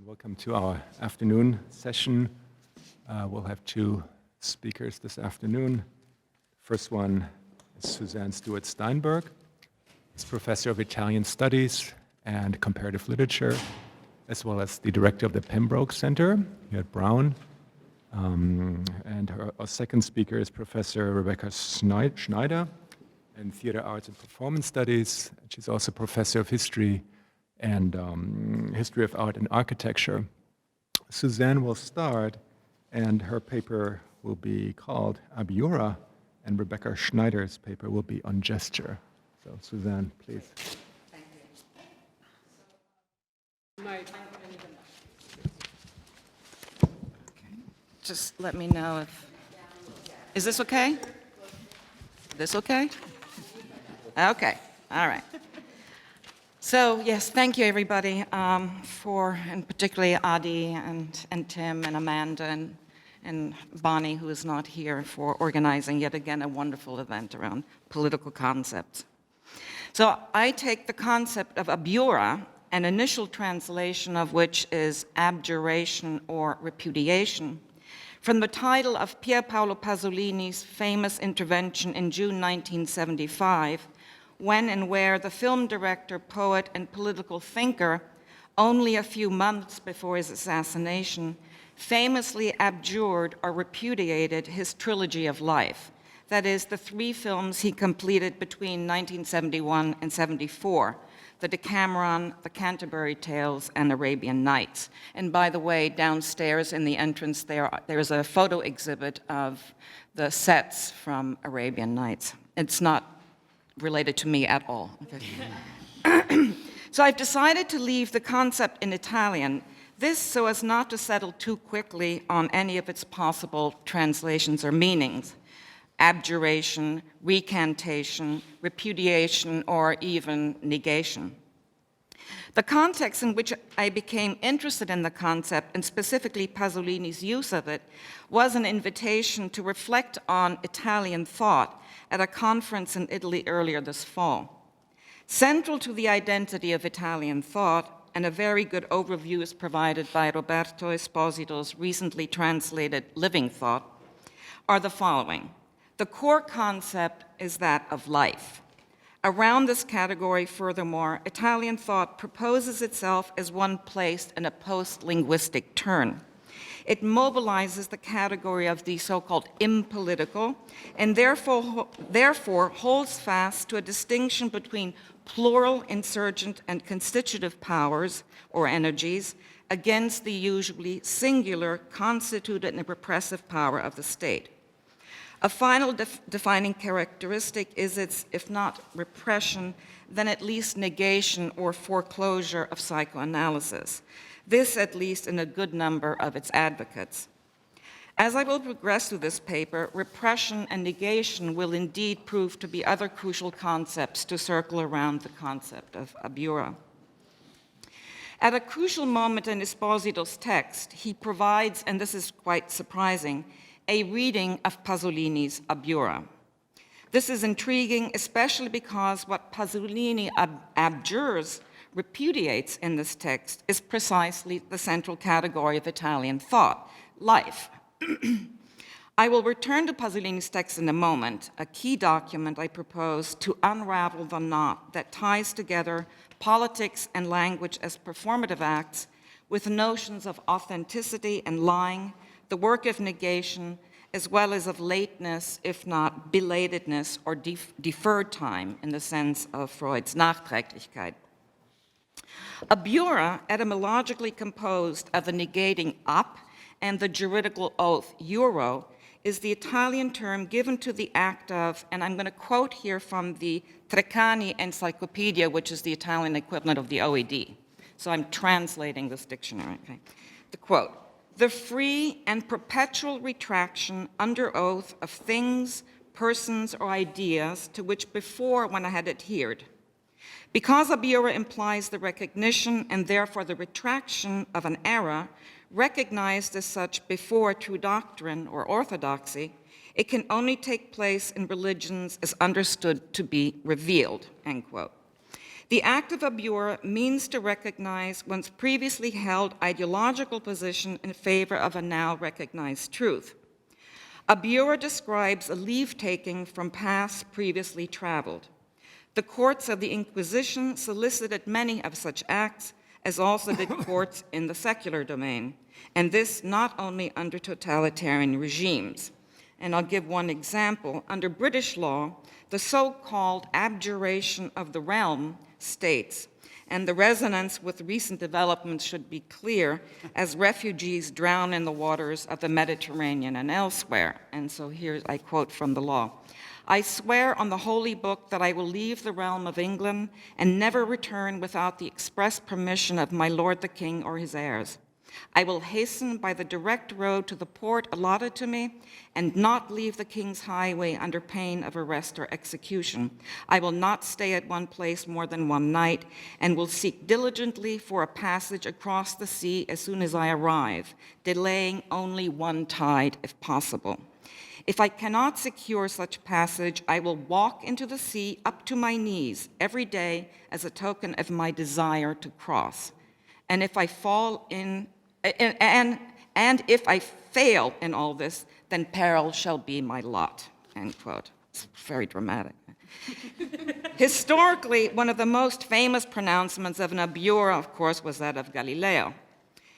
Welcome to our afternoon session. We'll have two speakers this afternoon. First one is Suzanne Stewart-Steinberg. She's professor of Italian Studies and Comparative Literature, as well as the director of the Pembroke Center here at Brown. And our second speaker is Professor Rebecca Schneider in Theater Arts and Performance Studies. She's also professor of history and history of art and architecture. Suzanne will start, and her paper will be called Abiura, and Rebecca Schneider's paper will be on gesture. So, Suzanne, please. Thank you. Okay. Just let me know if... Is this okay? This okay? Okay, all right. So, yes, thank you, everybody, and particularly Adi and Tim and Amanda and Bonnie, who is not here, for organizing yet again a wonderful event around political concepts. So I take the concept of abiura, an initial translation of which is abjuration or repudiation, from the title of Pier Paolo Pasolini's famous intervention in June 1975, when and where the film director, poet, and political thinker, only a few months before his assassination, famously abjured or repudiated his trilogy of life. That is, the three films he completed between 1971 and 74, the Decameron, the Canterbury Tales, and Arabian Nights. And by the way, downstairs in the entrance there's a photo exhibit of the sets from Arabian Nights. It's not related to me at all. Okay. So I've decided to leave the concept in Italian, this so as not to settle too quickly on any of its possible translations or meanings: abjuration, recantation, repudiation, or even negation. The context in which I became interested in the concept, and specifically Pasolini's use of it, was an invitation to reflect on Italian thought at a conference in Italy earlier this fall. Central to the identity of Italian thought, and a very good overview is provided by Roberto Esposito's recently translated Living Thought, are the following. The core concept is that of life. Around this category, furthermore, Italian thought proposes itself as one placed in a post-linguistic turn. It mobilizes the category of the so-called impolitical, and therefore holds fast to a distinction between plural, insurgent, and constitutive powers or energies against the usually singular, constituted and repressive power of the state. A final defining characteristic is its, if not repression, then at least negation or foreclosure of psychoanalysis. This, at least, in a good number of its advocates. As I will progress through this paper, repression and negation will indeed prove to be other crucial concepts to circle around the concept of abiura. At a crucial moment in Esposito's text, he provides, and this is quite surprising, a reading of Pasolini's Abiura. This is intriguing, especially because what Pasolini abjures, repudiates in this text, is precisely the central category of Italian thought, life. I will return to Pasolini's text in a moment, a key document I propose to unravel the knot that ties together politics and language as performative acts with notions of authenticity and lying, the work of negation, as well as of lateness, if not belatedness or deferred time in the sense of Freud's Nachträglichkeit. Abiura, etymologically composed of the negating up and the juridical oath euro, is the Italian term given to the act of, and I'm going to quote here from the Treccani Encyclopedia, which is the Italian equivalent of the OED. So I'm translating this dictionary. Okay. The quote, the free and perpetual retraction under oath of things, persons, or ideas to which before one had adhered. Because abiura implies the recognition and therefore the retraction of an error, recognized as such before true doctrine or orthodoxy, it can only take place in religions as understood to be revealed, end quote. The act of abjure means to recognize one's previously held ideological position in favor of a now recognized truth. Abjure describes a leave-taking from paths previously traveled. The courts of the Inquisition solicited many of such acts, as also did courts in the secular domain, and this not only under totalitarian regimes. And I'll give one example. Under British law, the so-called abjuration of the realm states, and the resonance with recent developments should be clear, as refugees drown in the waters of the Mediterranean and elsewhere. And so here I quote from the law. I swear on the holy book that I will leave the realm of England and never return without the express permission of my lord the king or his heirs. I will hasten by the direct road to the port allotted to me and not leave the king's highway under pain of arrest or execution. I will not stay at one place more than one night and will seek diligently for a passage across the sea as soon as I arrive, delaying only one tide if possible. If I cannot secure such passage, I will walk into the sea up to my knees every day as a token of my desire to cross. And if I fall in and if I fail in all this, then peril shall be my lot, end quote. It's very dramatic. Historically, one of the most famous pronouncements of an abjure, of course, was that of Galileo.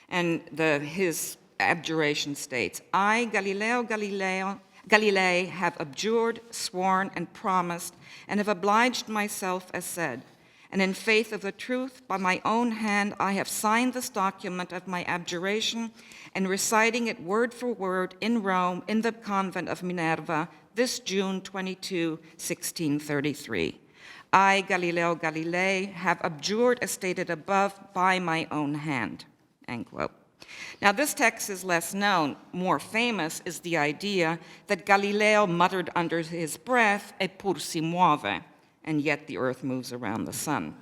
And his abjuration states, I, Galileo Galilei, have abjured, sworn, and promised, and have obliged myself as said. And in faith of the truth, by my own hand, I have signed this document of my abjuration and reciting it word for word in Rome, in the convent of Minerva, this June 22, 1633. I, Galileo Galilei, have abjured as stated above by my own hand, end quote. Now, this text is less known. More famous is the idea that Galileo muttered under his breath, eppur si muove, and yet the earth moves around the sun.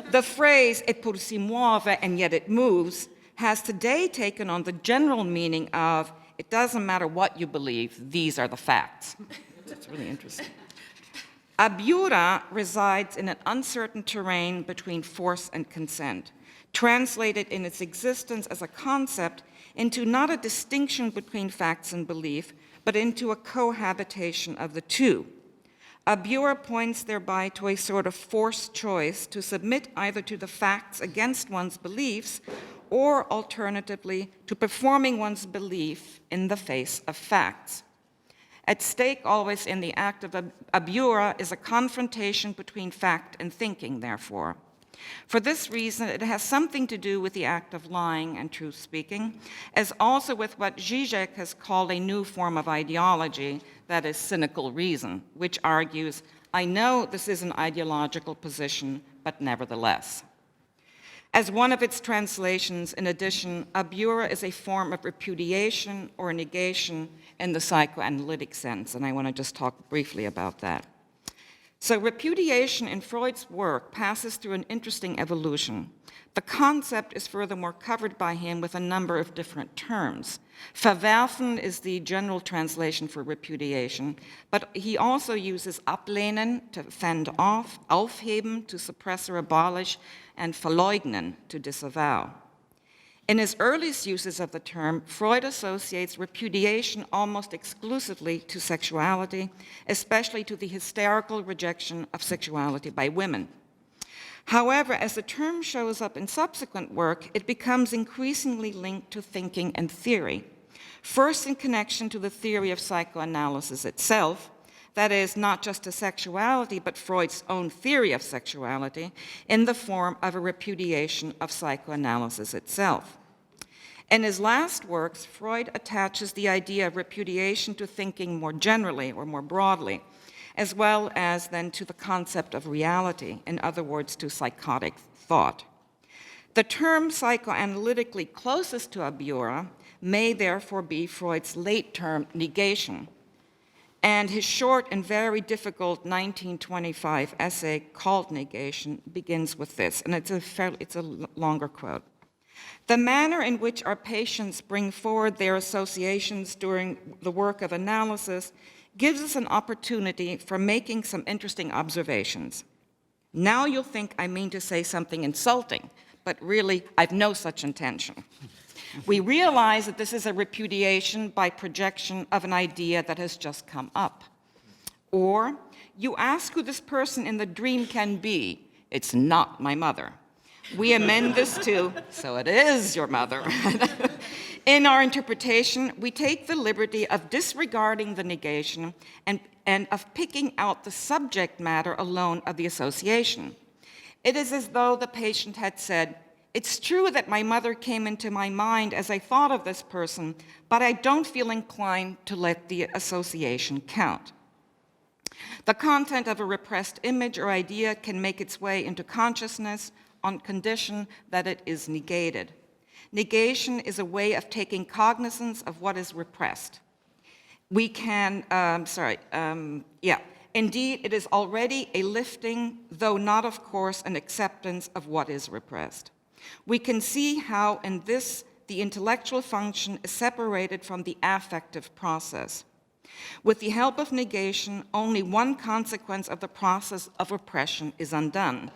The phrase, eppur si muove, and yet it moves, has today taken on the general meaning of, it doesn't matter what you believe, these are the facts. It's really interesting. Abjura resides in an uncertain terrain between force and consent, translated in its existence as a concept into not a distinction between facts and belief, but into a cohabitation of the two. Abjura points thereby to a sort of forced choice to submit either to the facts against one's beliefs or alternatively to performing one's belief in the face of facts. At stake always in the act of abjura is a confrontation between fact and thinking, therefore. For this reason, it has something to do with the act of lying and truth-speaking, as also with what Zizek has called a new form of ideology, that is cynical reason, which argues, I know this is an ideological position, but nevertheless. As one of its translations, in addition, abjura is a form of repudiation or negation in the psychoanalytic sense, and I want to just talk briefly about that. So repudiation in Freud's work passes through an interesting evolution. The concept is furthermore covered by him with a number of different terms. Verwerfen is the general translation for repudiation, but he also uses ablehnen to fend off, aufheben to suppress or abolish, and verleugnen to disavow. In his earliest uses of the term, Freud associates repudiation almost exclusively to sexuality, especially to the hysterical rejection of sexuality by women. However, as the term shows up in subsequent work, it becomes increasingly linked to thinking and theory. First, in connection to the theory of psychoanalysis itself, that is, not just to sexuality, but Freud's own theory of sexuality, in the form of a repudiation of psychoanalysis itself. In his last works, Freud attaches the idea of repudiation to thinking more generally or more broadly, as well as then to the concept of reality, in other words, to psychotic thought. The term psychoanalytically closest to abjura may therefore be Freud's late term negation, and his short and very difficult 1925 essay called Negation begins with this, and it's a longer quote. The manner in which our patients bring forward their associations during the work of analysis gives us an opportunity for making some interesting observations. Now you'll think I mean to say something insulting, but really, I've no such intention. We realize that this is a repudiation by projection of an idea that has just come up. Or, you ask who this person in the dream can be. It's not my mother. We amend this to, so it is your mother. In our interpretation, we take the liberty of disregarding the negation and of picking out the subject matter alone of the association. It is as though the patient had said, "It's true that my mother came into my mind as I thought of this person, but I don't feel inclined to let the association count." The content of a repressed image or idea can make its way into consciousness on condition that it is negated. Negation is a way of taking cognizance of what is repressed. We can, Indeed, it is already a lifting, though not, of course, an acceptance of what is repressed. We can see how in this the intellectual function is separated from the affective process. With the help of negation, only one consequence of the process of repression is undone,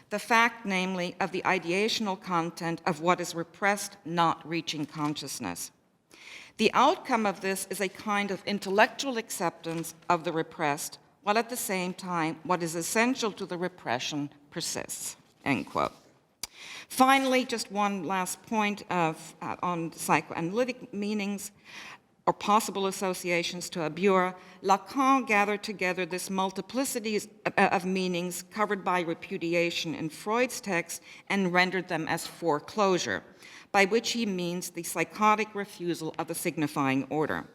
the fact, namely, of the ideational content of what is repressed not reaching consciousness. The outcome of this is a kind of intellectual acceptance of the repressed, while at the same time what is essential to the repression persists, end quote. Finally, just one last point on psychoanalytic meanings or possible associations to Abura. Lacan gathered together this multiplicity of meanings covered by repudiation in Freud's text and rendered them as foreclosure, by which he means the psychotic refusal of the signifying order.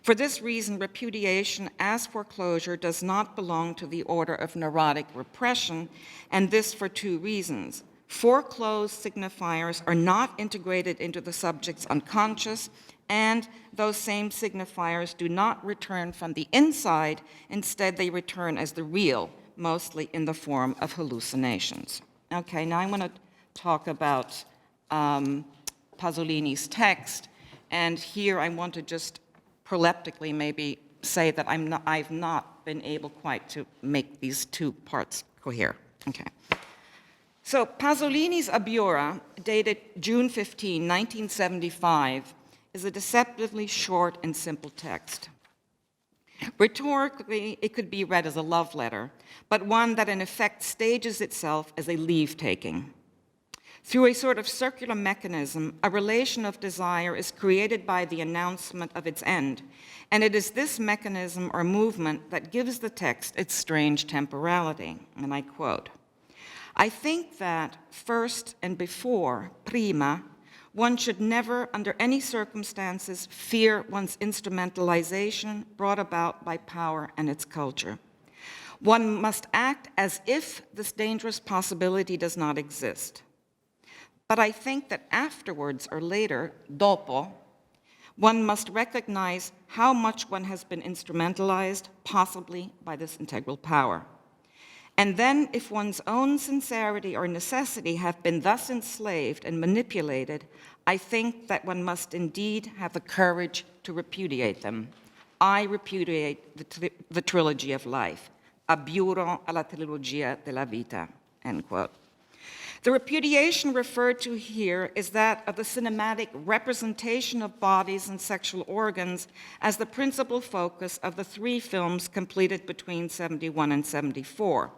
For this reason, repudiation as foreclosure does not belong to the order of neurotic repression, and this for two reasons. Foreclosed signifiers are not integrated into the subject's unconscious, and those same signifiers do not return from the inside. Instead, they return as the real, mostly in the form of hallucinations. Okay, now I want to talk about Pasolini's text, and here I want to just proleptically maybe say that I've not been able quite to make these two parts cohere. Okay. So Pasolini's Abura, dated June 15, 1975, is a deceptively short and simple text. Rhetorically, it could be read as a love letter, but one that in effect stages itself as a leave-taking. Through a sort of circular mechanism, a relation of desire is created by the announcement of its end, and it is this mechanism or movement that gives the text its strange temporality. And I quote, "I think that first and before, prima, one should never, under any circumstances, fear one's instrumentalization brought about by power and its culture. One must act as if this dangerous possibility does not exist. But I think that afterwards or later, dopo, one must recognize how much one has been instrumentalized, possibly by this integral power. And then, if one's own sincerity or necessity have been thus enslaved and manipulated, I think that one must indeed have the courage to repudiate them. I repudiate the trilogy of life. Aburo alla trilogia della vita," end quote. The repudiation referred to here is that of the cinematic representation of bodies and sexual organs as the principal focus of the three films completed between 71 and 74,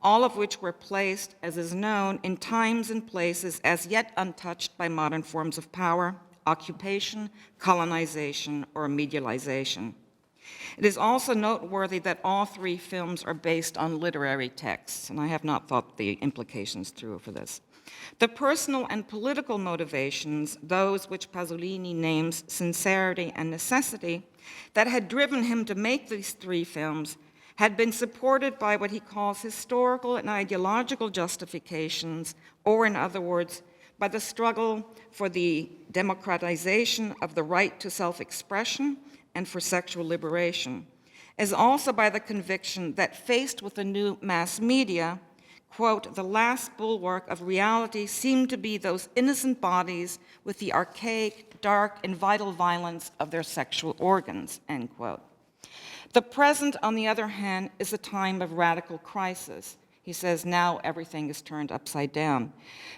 all of which were placed, as is known, in times and places as yet untouched by modern forms of power, occupation, colonization, or medialization. It is also noteworthy that all three films are based on literary texts, and I have not thought the implications through for this. The personal and political motivations, those which Pasolini names sincerity and necessity, that had driven him to make these three films, had been supported by what he calls historical and ideological justifications, or in other words, by the struggle for the democratization of the right to self-expression and for sexual liberation, as also by the conviction that faced with the new mass media, quote, "the last bulwark of reality seemed to be those innocent bodies with the archaic, dark, and vital violence of their sexual organs," end quote. The present, on the other hand, is a time of radical crisis. He says, now everything is turned upside down.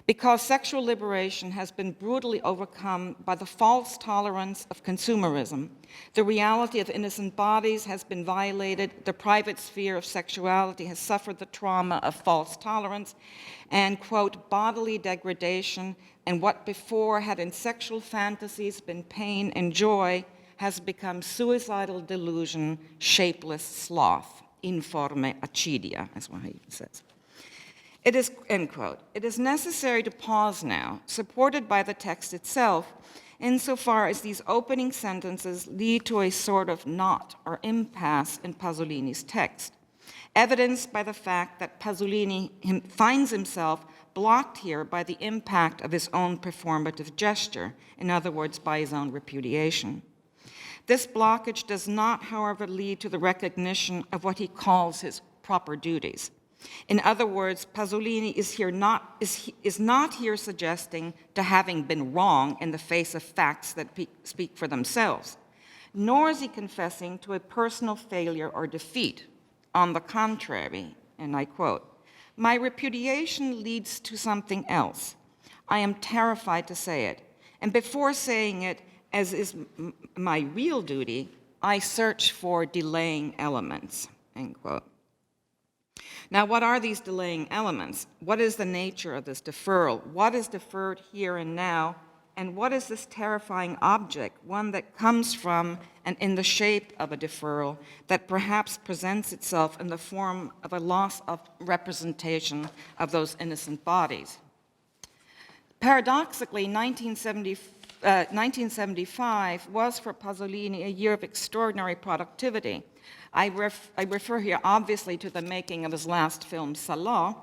Because sexual liberation has been brutally overcome by the false tolerance of consumerism, the reality of innocent bodies has been violated, the private sphere of sexuality has suffered the trauma of false tolerance, and, quote, bodily degradation, and what before had in sexual fantasies been pain and joy has become suicidal delusion, shapeless sloth. Informe accidia, is what he says. It is, end quote. It is necessary to pause now, supported by the text itself, insofar as these opening sentences lead to a sort of knot or impasse in Pasolini's text, evidenced by the fact that Pasolini finds himself blocked here by the impact of his own performative gesture, in other words, by his own repudiation. This blockage does not, however, lead to the recognition of what he calls his proper duties. In other words, Pasolini is not here suggesting to having been wrong in the face of facts that speak for themselves, nor is he confessing to a personal failure or defeat. On the contrary, and I quote, "My repudiation leads to something else. I am terrified to say it, and before saying it, as is my real duty, I search for delaying elements," end quote. Now, what are these delaying elements? What is the nature of this deferral? What is deferred here and now? And what is this terrifying object, one that comes from and in the shape of a deferral that perhaps presents itself in the form of a loss of representation of those innocent bodies? Paradoxically, 1975 was for Pasolini a year of extraordinary productivity. I refer here obviously to the making of his last film, Salò,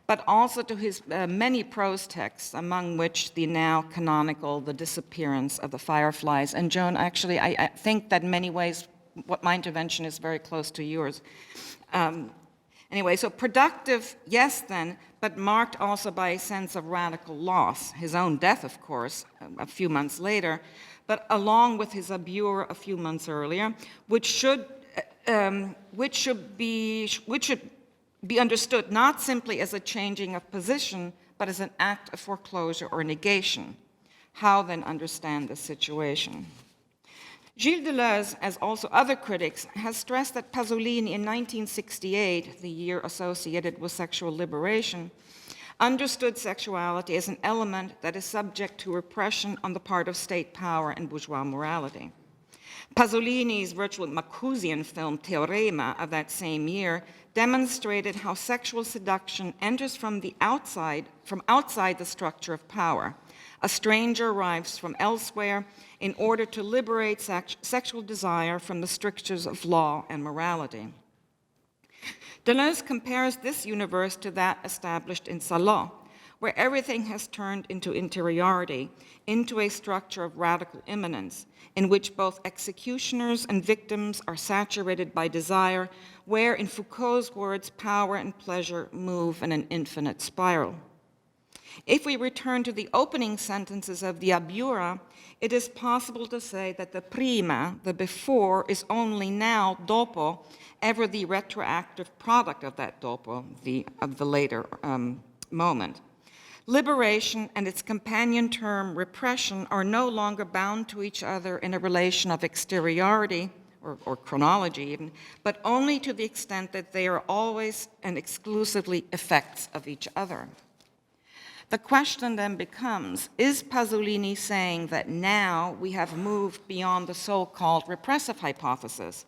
but also to his many prose texts, among which the now canonical The Disappearance of the Fireflies. And Joan, actually, I think that in many ways what my intervention is very close to yours. Anyway, so productive, yes then, but marked also by a sense of radical loss. His own death, of course, a few months later, but along with his Abjure a few months earlier, which should be understood not simply as a changing of position, but as an act of foreclosure or negation. How then understand the situation? Gilles Deleuze, as also other critics, has stressed that Pasolini in 1968, the year associated with sexual liberation, understood sexuality as an element that is subject to repression on the part of state power and bourgeois morality. Pasolini's virtually Macusian film Teorema of that same year demonstrated how sexual seduction enters from outside the structure of power. A stranger arrives from elsewhere in order to liberate sexual desire from the strictures of law and morality. Deleuze compares this universe to that established in Salò, where everything has turned into interiority, into a structure of radical immanence, in which both executioners and victims are saturated by desire, where, in Foucault's words, power and pleasure move in an infinite spiral. If we return to the opening sentences of the Abjura, it is possible to say that the prima, the before, is only now, dopo, ever the retroactive product of that dopo, of the later moment. Liberation and its companion term, repression, are no longer bound to each other in a relation of exteriority, or chronology even, but only to the extent that they are always and exclusively effects of each other. The question then becomes, is Pasolini saying that now we have moved beyond the so-called repressive hypothesis?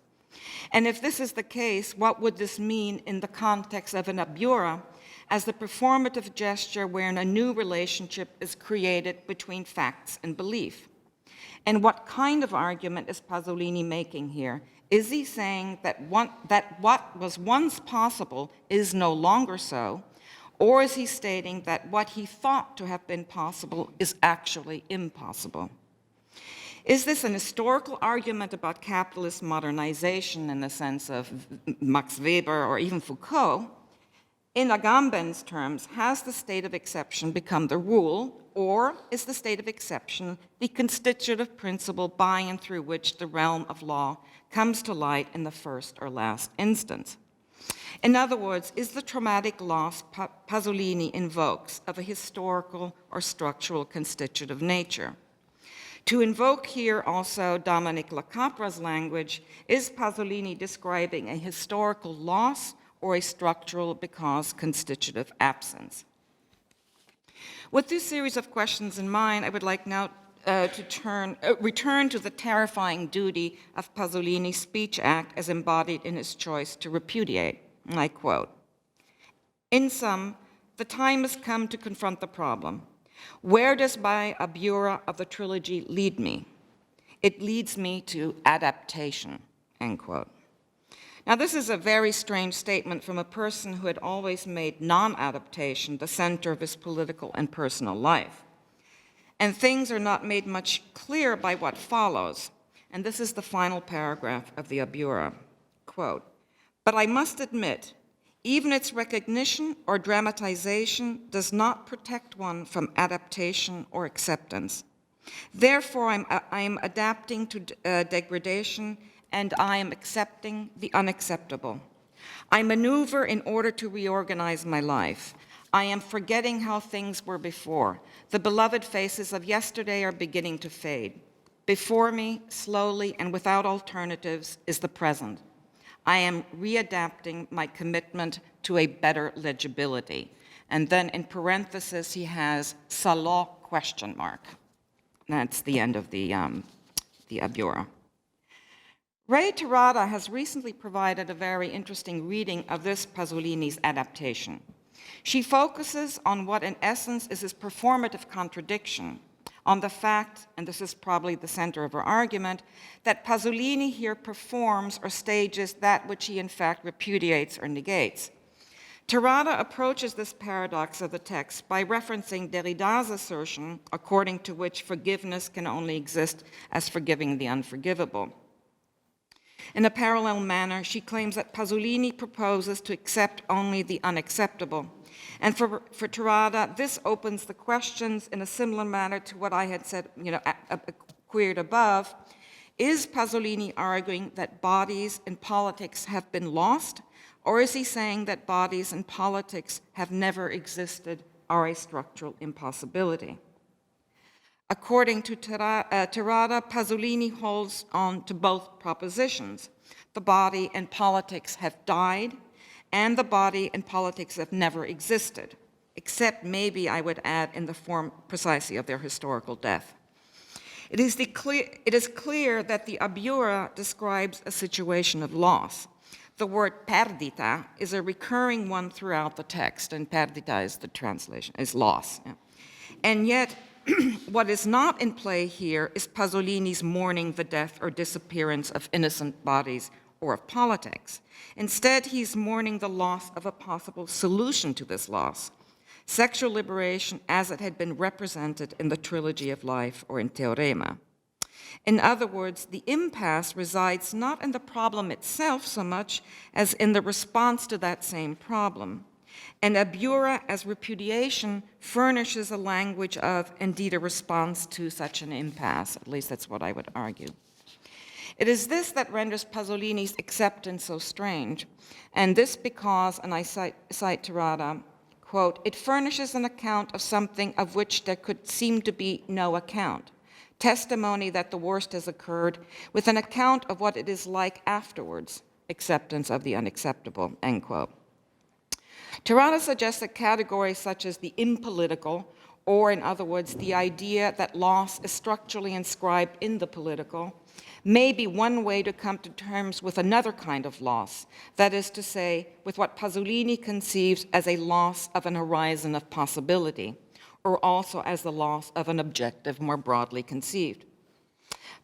And if this is the case, what would this mean in the context of an Abjura as the performative gesture wherein a new relationship is created between facts and belief? And what kind of argument is Pasolini making here? Is he saying that what was once possible is no longer so? Or is he stating that what he thought to have been possible is actually impossible? Is this an historical argument about capitalist modernization in the sense of Max Weber or even Foucault? In Agamben's terms, has the state of exception become the rule, or is the state of exception the constitutive principle by and through which the realm of law comes to light in the first or last instance? In other words, is the traumatic loss Pasolini invokes of a historical or structural constitutive nature? To invoke here also Dominic Lacapra's language, is Pasolini describing a historical loss or a structural because constitutive absence? With this series of questions in mind, I would like now to return to the terrifying duty of Pasolini's speech act as embodied in his choice to repudiate. And I quote, "In sum, the time has come to confront the problem. Where does my abiura of the trilogy lead me? It leads me to adaptation," end quote. Now, this is a very strange statement from a person who had always made non-adaptation the center of his political and personal life. And things are not made much clearer by what follows. And this is the final paragraph of the abiura. Quote, "But I must admit, even its recognition or dramatization does not protect one from adaptation or acceptance. Therefore, I am adapting to degradation, and I am accepting the unacceptable. I maneuver in order to reorganize my life. I am forgetting how things were before. The beloved faces of yesterday are beginning to fade. Before me, slowly and without alternatives, is the present. I am readapting my commitment to a better legibility." And then in parentheses, he has Salò ? That's the end of the abiura. Ray Terada has recently provided a very interesting reading of this Pasolini's adaptation. She focuses on what in essence is his performative contradiction, on the fact, and this is probably the center of her argument, that Pasolini here performs or stages that which he in fact repudiates or negates. Terada approaches this paradox of the text by referencing Derrida's assertion, according to which forgiveness can only exist as forgiving the unforgivable. In a parallel manner, she claims that Pasolini proposes to accept only the unacceptable. And for Terada, this opens the questions in a similar manner to what I had said, queried above. Is Pasolini arguing that bodies and politics have been lost, or is he saying that bodies and politics have never existed, are a structural impossibility? According to Terada, Pasolini holds on to both propositions. The body and politics have died, and the body and politics have never existed, except maybe, I would add, in the form precisely of their historical death. It is clear that the abiura describes a situation of loss. The word perdita is a recurring one throughout the text, and perdita is the translation, is loss. Yeah. And yet, what is not in play here is Pasolini's mourning the death or disappearance of innocent bodies or of politics. Instead, he's mourning the loss of a possible solution to this loss, sexual liberation as it had been represented in the Trilogy of Life or in Teorema. In other words, the impasse resides not in the problem itself so much as in the response to that same problem. And abiura as repudiation furnishes a language of, indeed, a response to such an impasse. At least that's what I would argue. It is this that renders Pasolini's acceptance so strange, and this because, and I cite Terada, quote, "It furnishes an account of something of which there could seem to be no account, testimony that the worst has occurred, with an account of what it is like afterwards, acceptance of the unacceptable," end quote. Terada suggests that categories such as the impolitical, or in other words, the idea that loss is structurally inscribed in the political, may be one way to come to terms with another kind of loss, that is to say, with what Pasolini conceives as a loss of an horizon of possibility, or also as the loss of an objective more broadly conceived.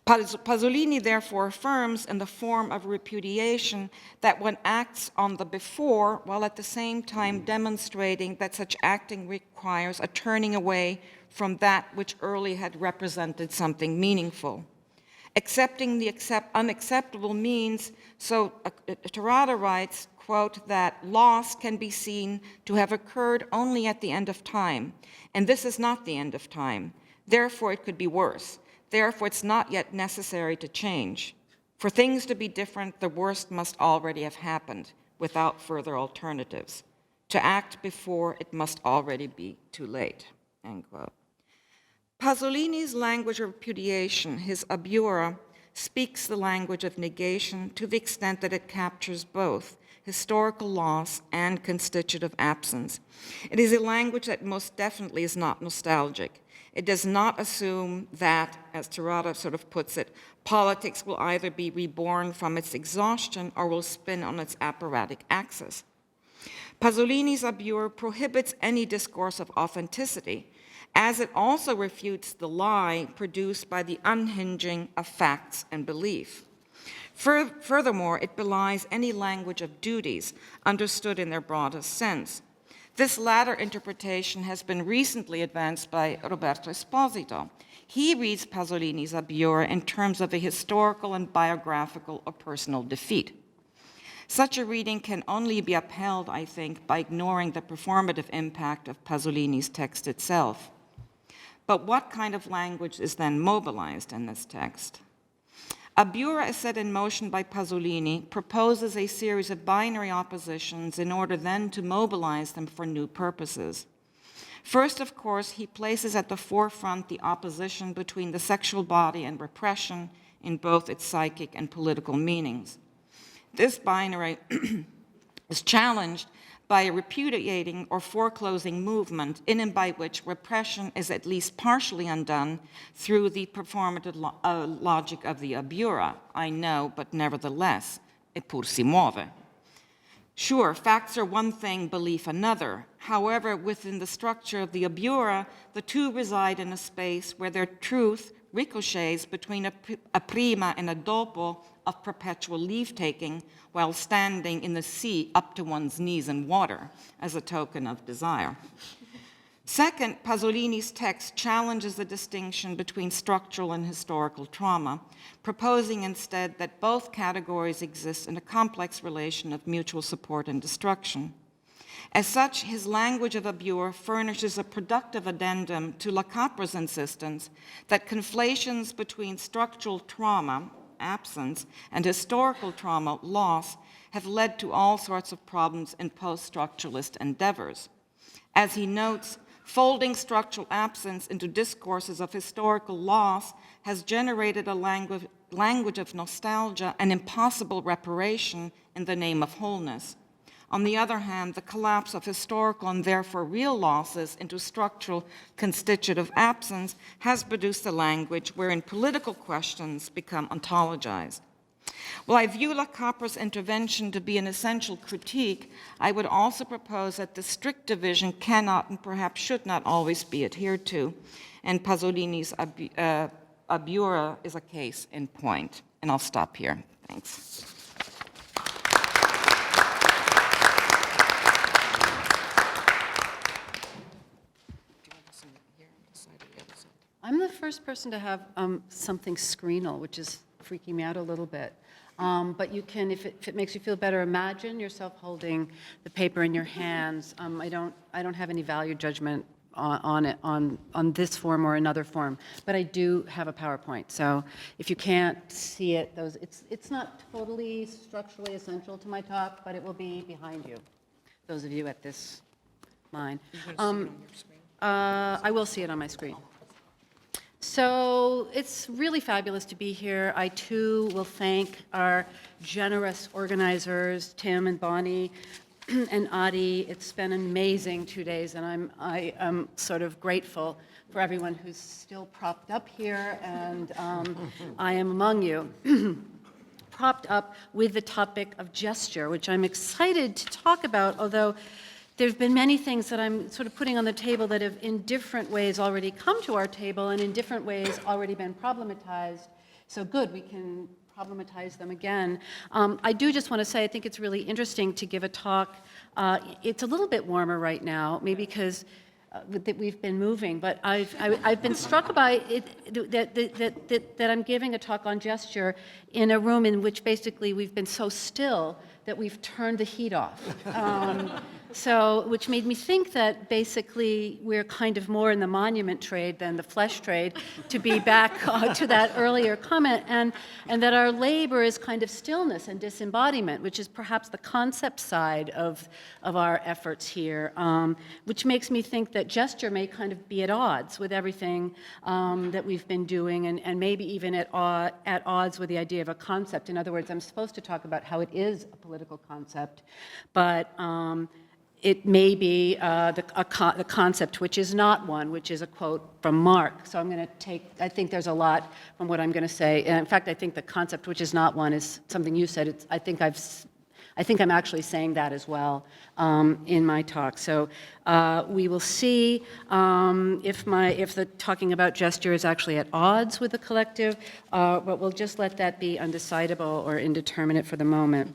Pasolini therefore affirms in the form of repudiation that one acts on the before while at the same time demonstrating that such acting requires a turning away from that which early had represented something meaningful. Accepting the unacceptable means, so Terada writes, quote, that loss can be seen to have occurred only at the end of time, and this is not the end of time. Therefore, it could be worse. Therefore, it's not yet necessary to change. For things to be different, the worst must already have happened. without further alternatives. To act before it must already be too late, end quote. Pasolini's language of repudiation, his abiura, speaks the language of negation to the extent that it captures both historical loss and constitutive absence. It is a language that most definitely is not nostalgic. It does not assume that, as Terada sort of puts it, politics will either be reborn from its exhaustion or will spin on its apparatic axis. Pasolini's abiura prohibits any discourse of authenticity, as it also refutes the lie produced by the unhinging of facts and belief. Furthermore, it belies any language of duties understood in their broadest sense. This latter interpretation has been recently advanced by Roberto Esposito. He reads Pasolini's abiura in terms of a historical and biographical or personal defeat. Such a reading can only be upheld, I think, by ignoring the performative impact of Pasolini's text itself. But what kind of language is then mobilized in this text? Abiura, as set in motion by Pasolini, proposes a series of binary oppositions in order then to mobilize them for new purposes. First, of course, he places at the forefront the opposition between the sexual body and repression in both its psychic and political meanings. This binary is challenged by a repudiating or foreclosing movement in and by which repression is at least partially undone through the performative logic of the abiura. I know, but nevertheless, e pur si muove. Sure, facts are one thing, belief another. However, within the structure of the abiura, the two reside in a space where their truth ricochets between a prima and a dopo of perpetual leave-taking while standing in the sea up to one's knees in water as a token of desire. Second, Pasolini's text challenges the distinction between structural and historical trauma, proposing instead that both categories exist in a complex relation of mutual support and destruction. As such, his language of abiura furnishes a productive addendum to La Capra's insistence that conflations between structural trauma, absence, and historical trauma, loss, have led to all sorts of problems in post-structuralist endeavors. As he notes, folding structural absence into discourses of historical loss has generated a language of nostalgia and impossible reparation in the name of wholeness. On the other hand, the collapse of historical and therefore real losses into structural constitutive absence has produced a language wherein political questions become ontologized. While I view La Capra's intervention to be an essential critique, I would also propose that the strict division cannot and perhaps should not always be adhered to, and Pasolini's abiura is a case in point. And I'll stop here. Thanks. I'm the first person to have something screenal, which is freaking me out a little bit. But you can, if it makes you feel better, imagine yourself holding the paper in your hands. I don't have any value judgment on it, on this form or another form, but I do have a PowerPoint. So if you can't see it, it's not totally structurally essential to my talk, but it will be behind you, those of you at this line. I will see it on my screen. So it's really fabulous to be here. I, too, will thank our generous organizers, Tim and Bonnie and Adi. It's been an amazing 2 days, and I am sort of grateful for everyone who's still propped up here, and I am among you. Propped up with the topic of gesture, which I'm excited to talk about, although there have been many things that I'm sort of putting on the table that have in different ways already come to our table and in different ways already been problematized. So good, we can problematize them again. I do just want to say I think it's really interesting to give a talk. It's a little bit warmer right now, maybe because that we've been moving, but I've been struck by it that I'm giving a talk on gesture in a room in which basically we've been so still that we've turned the heat off. So, which made me think that basically we're kind of more in the monument trade than the flesh trade, to be back to that earlier comment, and that our labor is kind of stillness and disembodiment, which is perhaps the concept side of our efforts here, which makes me think that gesture may kind of be at odds with everything that we've been doing, and maybe even at odds with the idea of a concept. In other words, I'm supposed to talk about how it is a political concept, but it may be the concept which is not one, which is a quote from Mark. So I'm going to I think there's a lot from what I'm going to say. And in fact, I think the concept which is not one is something you said. I think I'm actually saying that as well in my talk. So we will see if the talking about gesture is actually at odds with the collective, but we'll just let that be undecidable or indeterminate for the moment.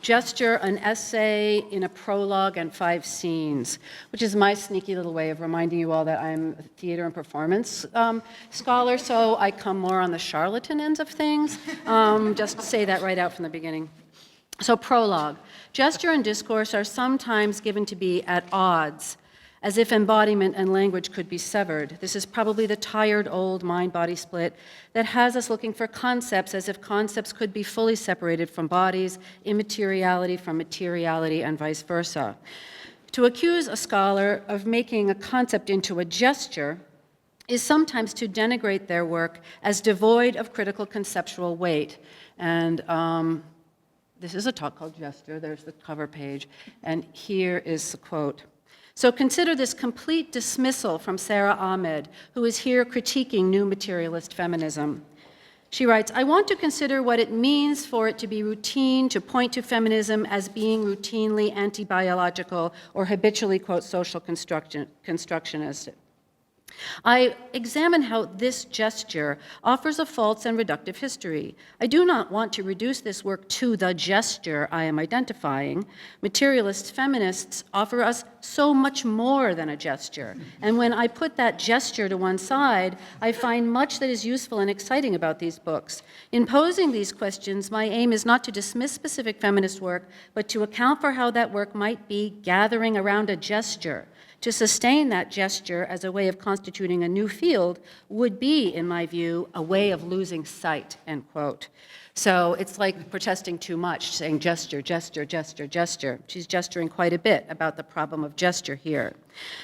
Gesture, an essay in a prologue and 5 scenes, which is my sneaky little way of reminding you all that I'm a theater and performance scholar, so I come more on the charlatan ends of things. Just to say that right out from the beginning. So prologue. Gesture and discourse are sometimes given to be at odds, as if embodiment and language could be severed. This is probably the tired old mind-body split that has us looking for concepts as if concepts could be fully separated from bodies, immateriality from materiality, and vice versa. To accuse a scholar of making a concept into a gesture is sometimes to denigrate their work as devoid of critical conceptual weight. And this is a talk called Gesture. There's the cover page. And here is the quote. So consider this complete dismissal from Sara Ahmed, who is here critiquing new materialist feminism. She writes, I want to consider what it means for it to be routine to point to feminism as being routinely anti-biological or habitually, quote, social constructionist. I examine how this gesture offers a false and reductive history. I do not want to reduce this work to the gesture I am identifying. Materialist feminists offer us so much more than a gesture. And when I put that gesture to one side, I find much that is useful and exciting about these books. In posing these questions, my aim is not to dismiss specific feminist work, but to account for how that work might be gathering around a gesture. To sustain that gesture as a way of constituting a new field would be, in my view, a way of losing sight, end quote. So it's like protesting too much, saying gesture, gesture, gesture, gesture. She's gesturing quite a bit about the problem of gesture here.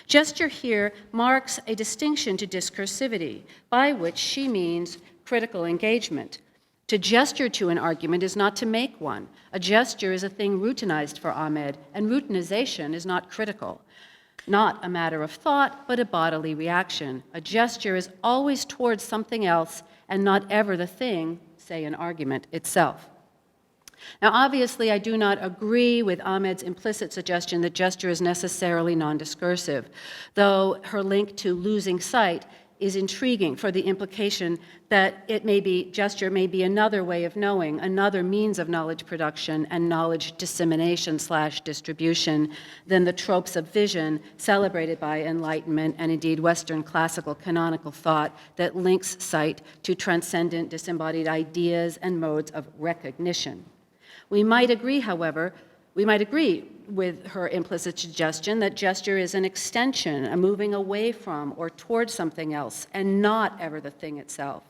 Gesture here marks a distinction to discursivity, by which she means critical engagement. To gesture to an argument is not to make one. A gesture is a thing routinized for Ahmed, and routinization is not critical. Not a matter of thought, but a bodily reaction. A gesture is always towards something else and not ever the thing, say an argument, itself. Now, obviously, I do not agree with Ahmed's implicit suggestion that gesture is necessarily non-discursive, though her link to losing sight is intriguing for the implication that gesture may be another way of knowing, another means of knowledge production and knowledge dissemination / distribution than the tropes of vision celebrated by Enlightenment and indeed Western classical canonical thought that links sight to transcendent disembodied ideas and modes of recognition. We might agree, however, with her implicit suggestion that gesture is an extension, a moving away from or towards something else, and not ever the thing itself.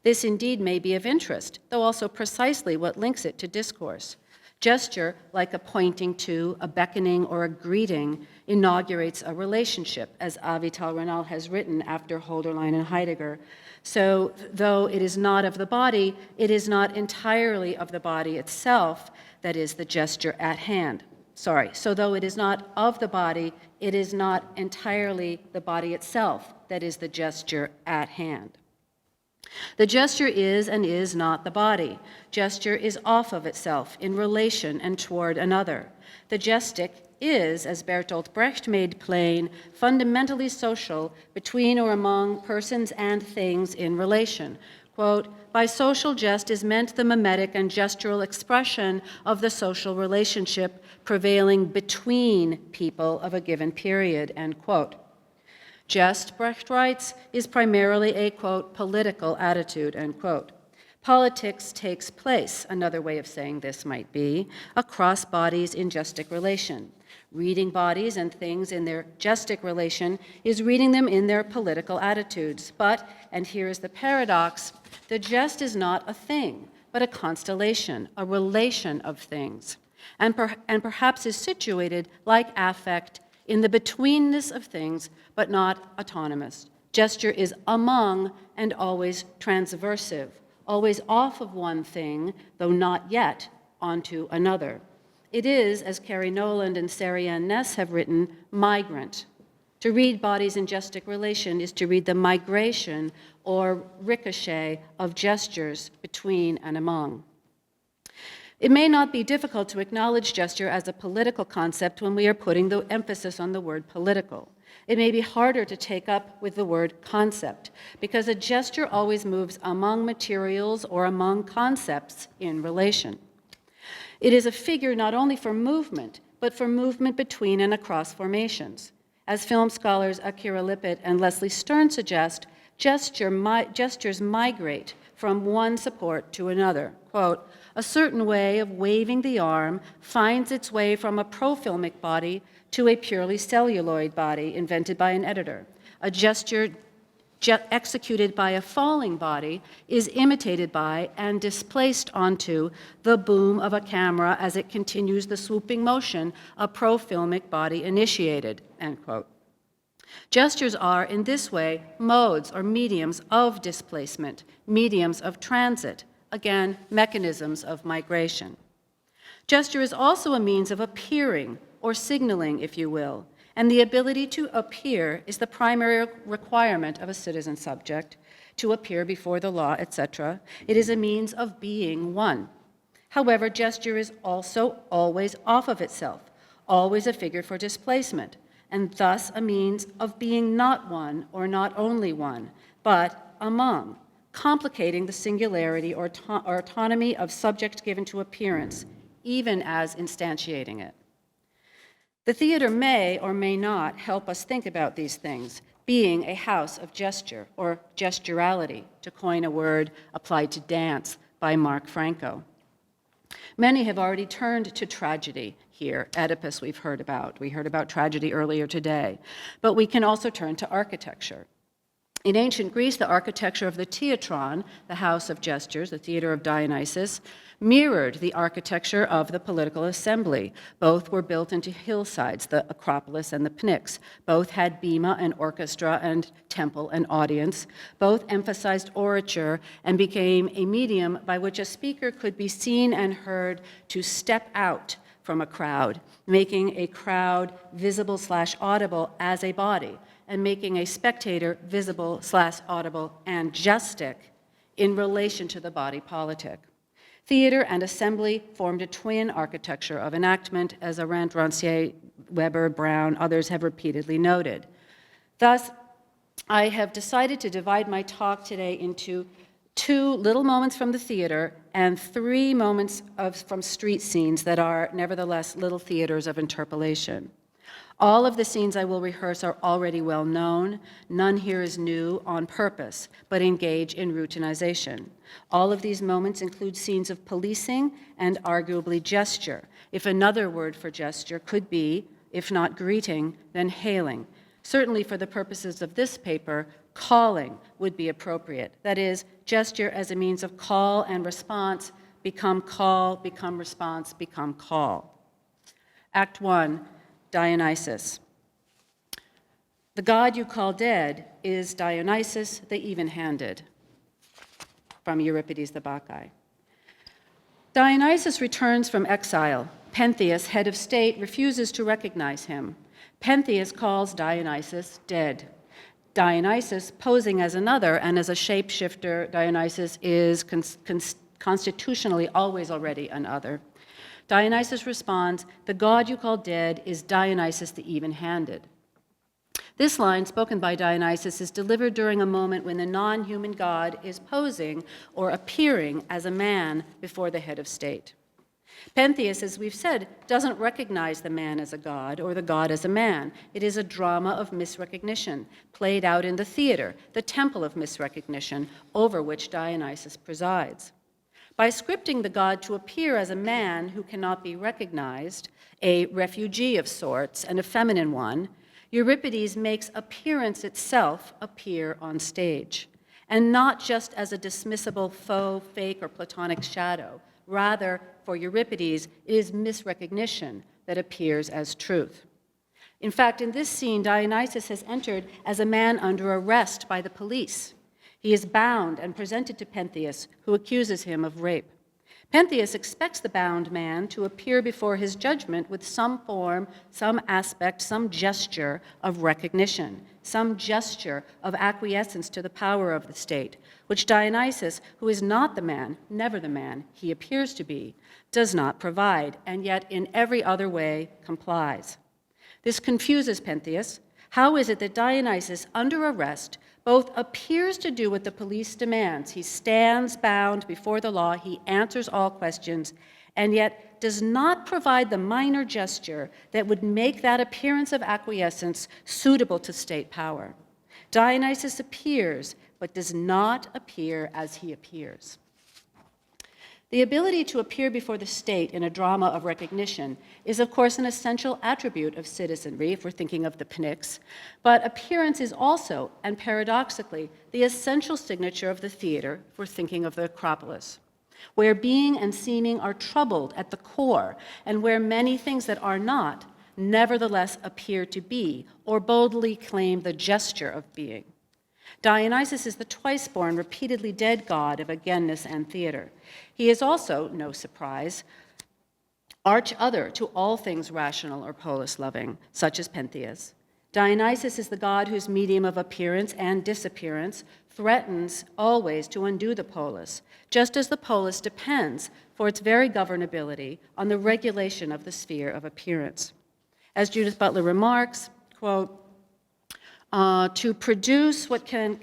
This indeed may be of interest, though also precisely what links it to discourse. Gesture, like a pointing to, a beckoning, or a greeting, inaugurates a relationship, as Avital Ronald has written after Hölderlin and Heidegger. So, though it is not of the body, it is not entirely of the body itself that is the gesture at hand. So though it is not of the body, it is not entirely the body itself that is the gesture at hand. The gesture is and is not the body. Gesture is off of itself, in relation and toward another. The gestic is, as Bertolt Brecht made plain, fundamentally social between or among persons and things in relation. Quote, by social jest is meant the mimetic and gestural expression of the social relationship prevailing between people of a given period, end quote. Jest, Brecht writes, is primarily a, quote, political attitude, end quote. Politics takes place, another way of saying this might be, across bodies in gestic relation. Reading bodies and things in their gestic relation is reading them in their political attitudes. But, and here is the paradox, the gest is not a thing, but a constellation, a relation of things, and perhaps is situated, like affect, in the betweenness of things, but not autonomous. Gesture is among and always transversive, always off of one thing, though not yet onto another. It is, as Carrie Noland and Sarianne Ness have written, migrant. To read bodies in gestic relation is to read the migration or ricochet of gestures between and among. It may not be difficult to acknowledge gesture as a political concept when we are putting the emphasis on the word political. It may be harder to take up with the word concept, because a gesture always moves among materials or among concepts in relation. It is a figure not only for movement, but for movement between and across formations. As film scholars Akira Lippert and Leslie Stern suggest, gestures migrate from one support to another. Quote, a certain way of waving the arm finds its way from a profilmic body to a purely celluloid body invented by an editor. A gesture executed by a falling body is imitated by and displaced onto the boom of a camera as it continues the swooping motion a profilmic body initiated, end quote. Gestures are, in this way, modes or mediums of displacement, mediums of transit, again, mechanisms of migration. Gesture is also a means of appearing, or signaling, if you will, and the ability to appear is the primary requirement of a citizen subject, to appear before the law, etc. It is a means of being one. However, gesture is also always off of itself, always a figure for displacement, and thus a means of being not one or not only one, but among, complicating the singularity or autonomy of subject given to appearance, even as instantiating it. The theater may or may not help us think about these things, being a house of gesture, or gesturality, to coin a word applied to dance by Mark Franco. Many have already turned to tragedy here. Oedipus we've heard about. We heard about tragedy earlier today. But we can also turn to architecture. In ancient Greece, the architecture of the Theatron, the house of gestures, the theater of Dionysus, mirrored the architecture of the political assembly. Both were built into hillsides, the Acropolis and the Pnyx. Both had bema and orchestra and temple and audience. Both emphasized orature and became a medium by which a speaker could be seen and heard to step out from a crowd, making a crowd visible/audible as a body, and making a spectator visible/audible and gestic in relation to the body politic. Theater and assembly formed a twin architecture of enactment, as Arendt, Rancière, Weber, Brown, others have repeatedly noted. Thus, I have decided to divide my talk today into 2 little moments from the theater and 3 moments from street scenes that are nevertheless little theaters of interpolation. All of the scenes I will rehearse are already well known. None here is new on purpose, but engage in routinization. All of these moments include scenes of policing and arguably gesture. If another word for gesture could be, if not greeting, then hailing. Certainly for the purposes of this paper, calling would be appropriate. That is, gesture as a means of call and response, become call, become response, become call. Act 1. Dionysus. The god you call dead is Dionysus the even-handed, from Euripides the Bacchae. Dionysus returns from exile. Pentheus, head of state, refuses to recognize him. Pentheus calls Dionysus dead. Dionysus, posing as another and as a shapeshifter, Dionysus is constitutionally always already an other. Dionysus responds, the god you call dead is Dionysus the even-handed. This line, spoken by Dionysus, is delivered during a moment when the non-human god is posing or appearing as a man before the head of state. Pentheus, as we've said, doesn't recognize the man as a god or the god as a man. It is a drama of misrecognition, played out in the theater, the temple of misrecognition, over which Dionysus presides. By scripting the god to appear as a man who cannot be recognized, a refugee of sorts, and a feminine one, Euripides makes appearance itself appear on stage, and not just as a dismissible faux, fake, or platonic shadow. Rather, for Euripides, it is misrecognition that appears as truth. In fact, in this scene, Dionysus has entered as a man under arrest by the police. He is bound and presented to Pentheus, who accuses him of rape. Pentheus expects the bound man to appear before his judgment with some form, some aspect, some gesture of recognition, some gesture of acquiescence to the power of the state, which Dionysus, who is not the man, never the man he appears to be, does not provide, and yet in every other way complies. This confuses Pentheus. How is it that Dionysus, under arrest, both appears to do what the police demands? He stands bound before the law, he answers all questions, and yet does not provide the minor gesture that would make that appearance of acquiescence suitable to state power. Dionysus appears, but does not appear as he appears. The ability to appear before the state in a drama of recognition is, of course, an essential attribute of citizenry, if we're thinking of the Pnyx, but appearance is also, and paradoxically, the essential signature of the theater, if we're thinking of the Acropolis, where being and seeming are troubled at the core, and where many things that are not nevertheless appear to be, or boldly claim the gesture of being. Dionysus is the twice-born, repeatedly dead god of againness and theater. He is also, no surprise, arch-other to all things rational or polis-loving, such as Pentheus. Dionysus is the god whose medium of appearance and disappearance threatens always to undo the polis, just as the polis depends, for its very governability, on the regulation of the sphere of appearance. As Judith Butler remarks, quote, to produce what can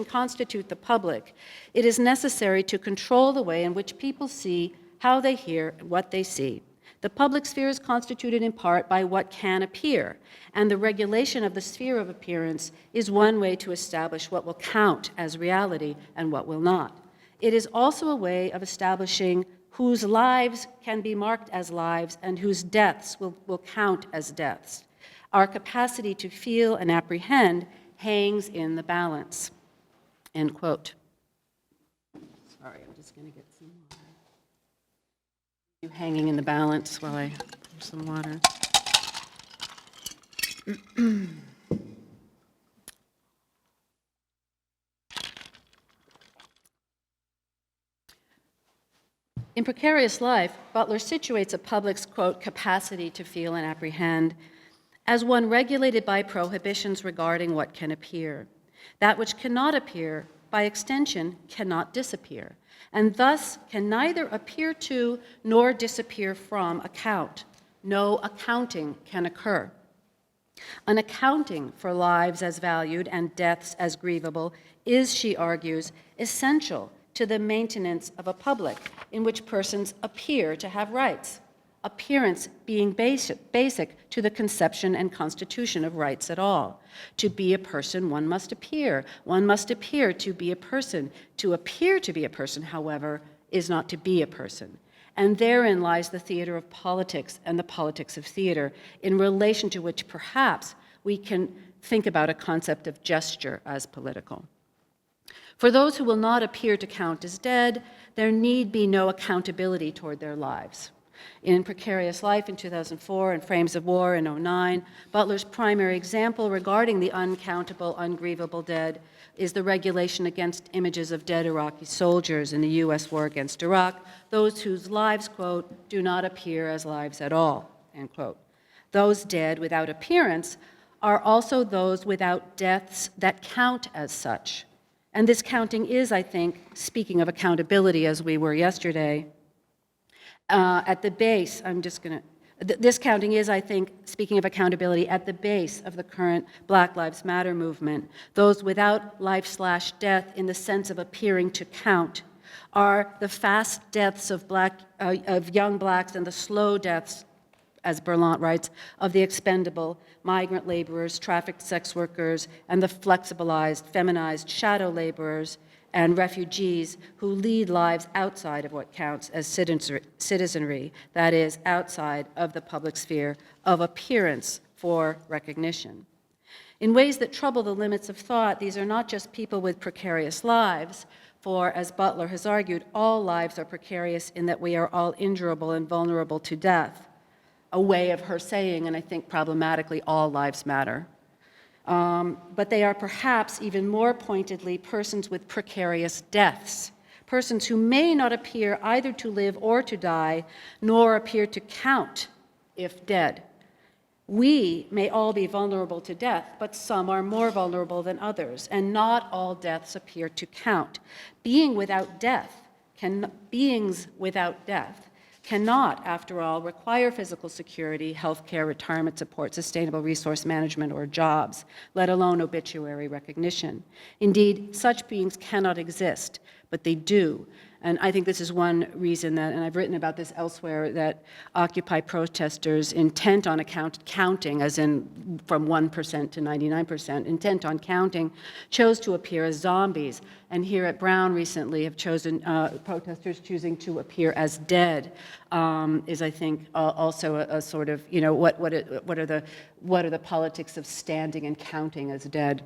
constitute the public, it is necessary to control the way in which people see, how they hear, and what they see. The public sphere is constituted in part by what can appear, and the regulation of the sphere of appearance is one way to establish what will count as reality and what will not. It is also a way of establishing whose lives can be marked as lives and whose deaths will count as deaths. Our capacity to feel and apprehend hangs in the balance, end quote. Sorry, I'm just going to get some water. You hanging in the balance while I have some water. In Precarious Life, Butler situates a public's, quote, capacity to feel and apprehend as one regulated by prohibitions regarding what can appear. That which cannot appear, by extension, cannot disappear, and thus can neither appear to nor disappear from account. No accounting can occur. An accounting for lives as valued and deaths as grievable is, she argues, essential to the maintenance of a public in which persons appear to have rights. Appearance being basic to the conception and constitution of rights at all. To be a person, one must appear. One must appear to be a person. To appear to be a person, however, is not to be a person. And therein lies the theater of politics and the politics of theater, in relation to which perhaps we can think about a concept of gesture as political. For those who will not appear to count as dead, there need be no accountability toward their lives. In Precarious Life in 2004 and Frames of War in 2009, Butler's primary example regarding the uncountable, ungrievable dead is the regulation against images of dead Iraqi soldiers in the U.S. war against Iraq, those whose lives, quote, do not appear as lives at all, end quote. Those dead without appearance are also those without deaths that count as such. And this counting is, I think, speaking of accountability as we were yesterday, at the base, this counting is, I think, speaking of accountability, at the base of the current Black Lives Matter movement. Those without life/death in the sense of appearing to count are the fast deaths of young blacks and the slow deaths as Berlant writes, of the expendable, migrant laborers, trafficked sex workers, and the flexibilized, feminized shadow laborers and refugees who lead lives outside of what counts as citizenry, that is, outside of the public sphere of appearance for recognition. In ways that trouble the limits of thought, these are not just people with precarious lives, for, as Butler has argued, all lives are precarious in that we are all injurable and vulnerable to death. A way of her saying, and I think problematically, all lives matter. But they are perhaps even more pointedly persons with precarious deaths, persons who may not appear either to live or to die, nor appear to count if dead. We may all be vulnerable to death, but some are more vulnerable than others, and not all deaths appear to count. Beings without death cannot, after all, require physical security, health care, retirement support, sustainable resource management, or jobs, let alone obituary recognition. Indeed, such beings cannot exist, but they do. And I think this is one reason that, and I've written about this elsewhere, that Occupy protesters intent on counting, as in from 1% to 99%, intent on counting, chose to appear as zombies. And here at Brown recently have chosen, protesters choosing to appear as dead is, I think, also a sort of, you know, what are the politics of standing and counting as dead?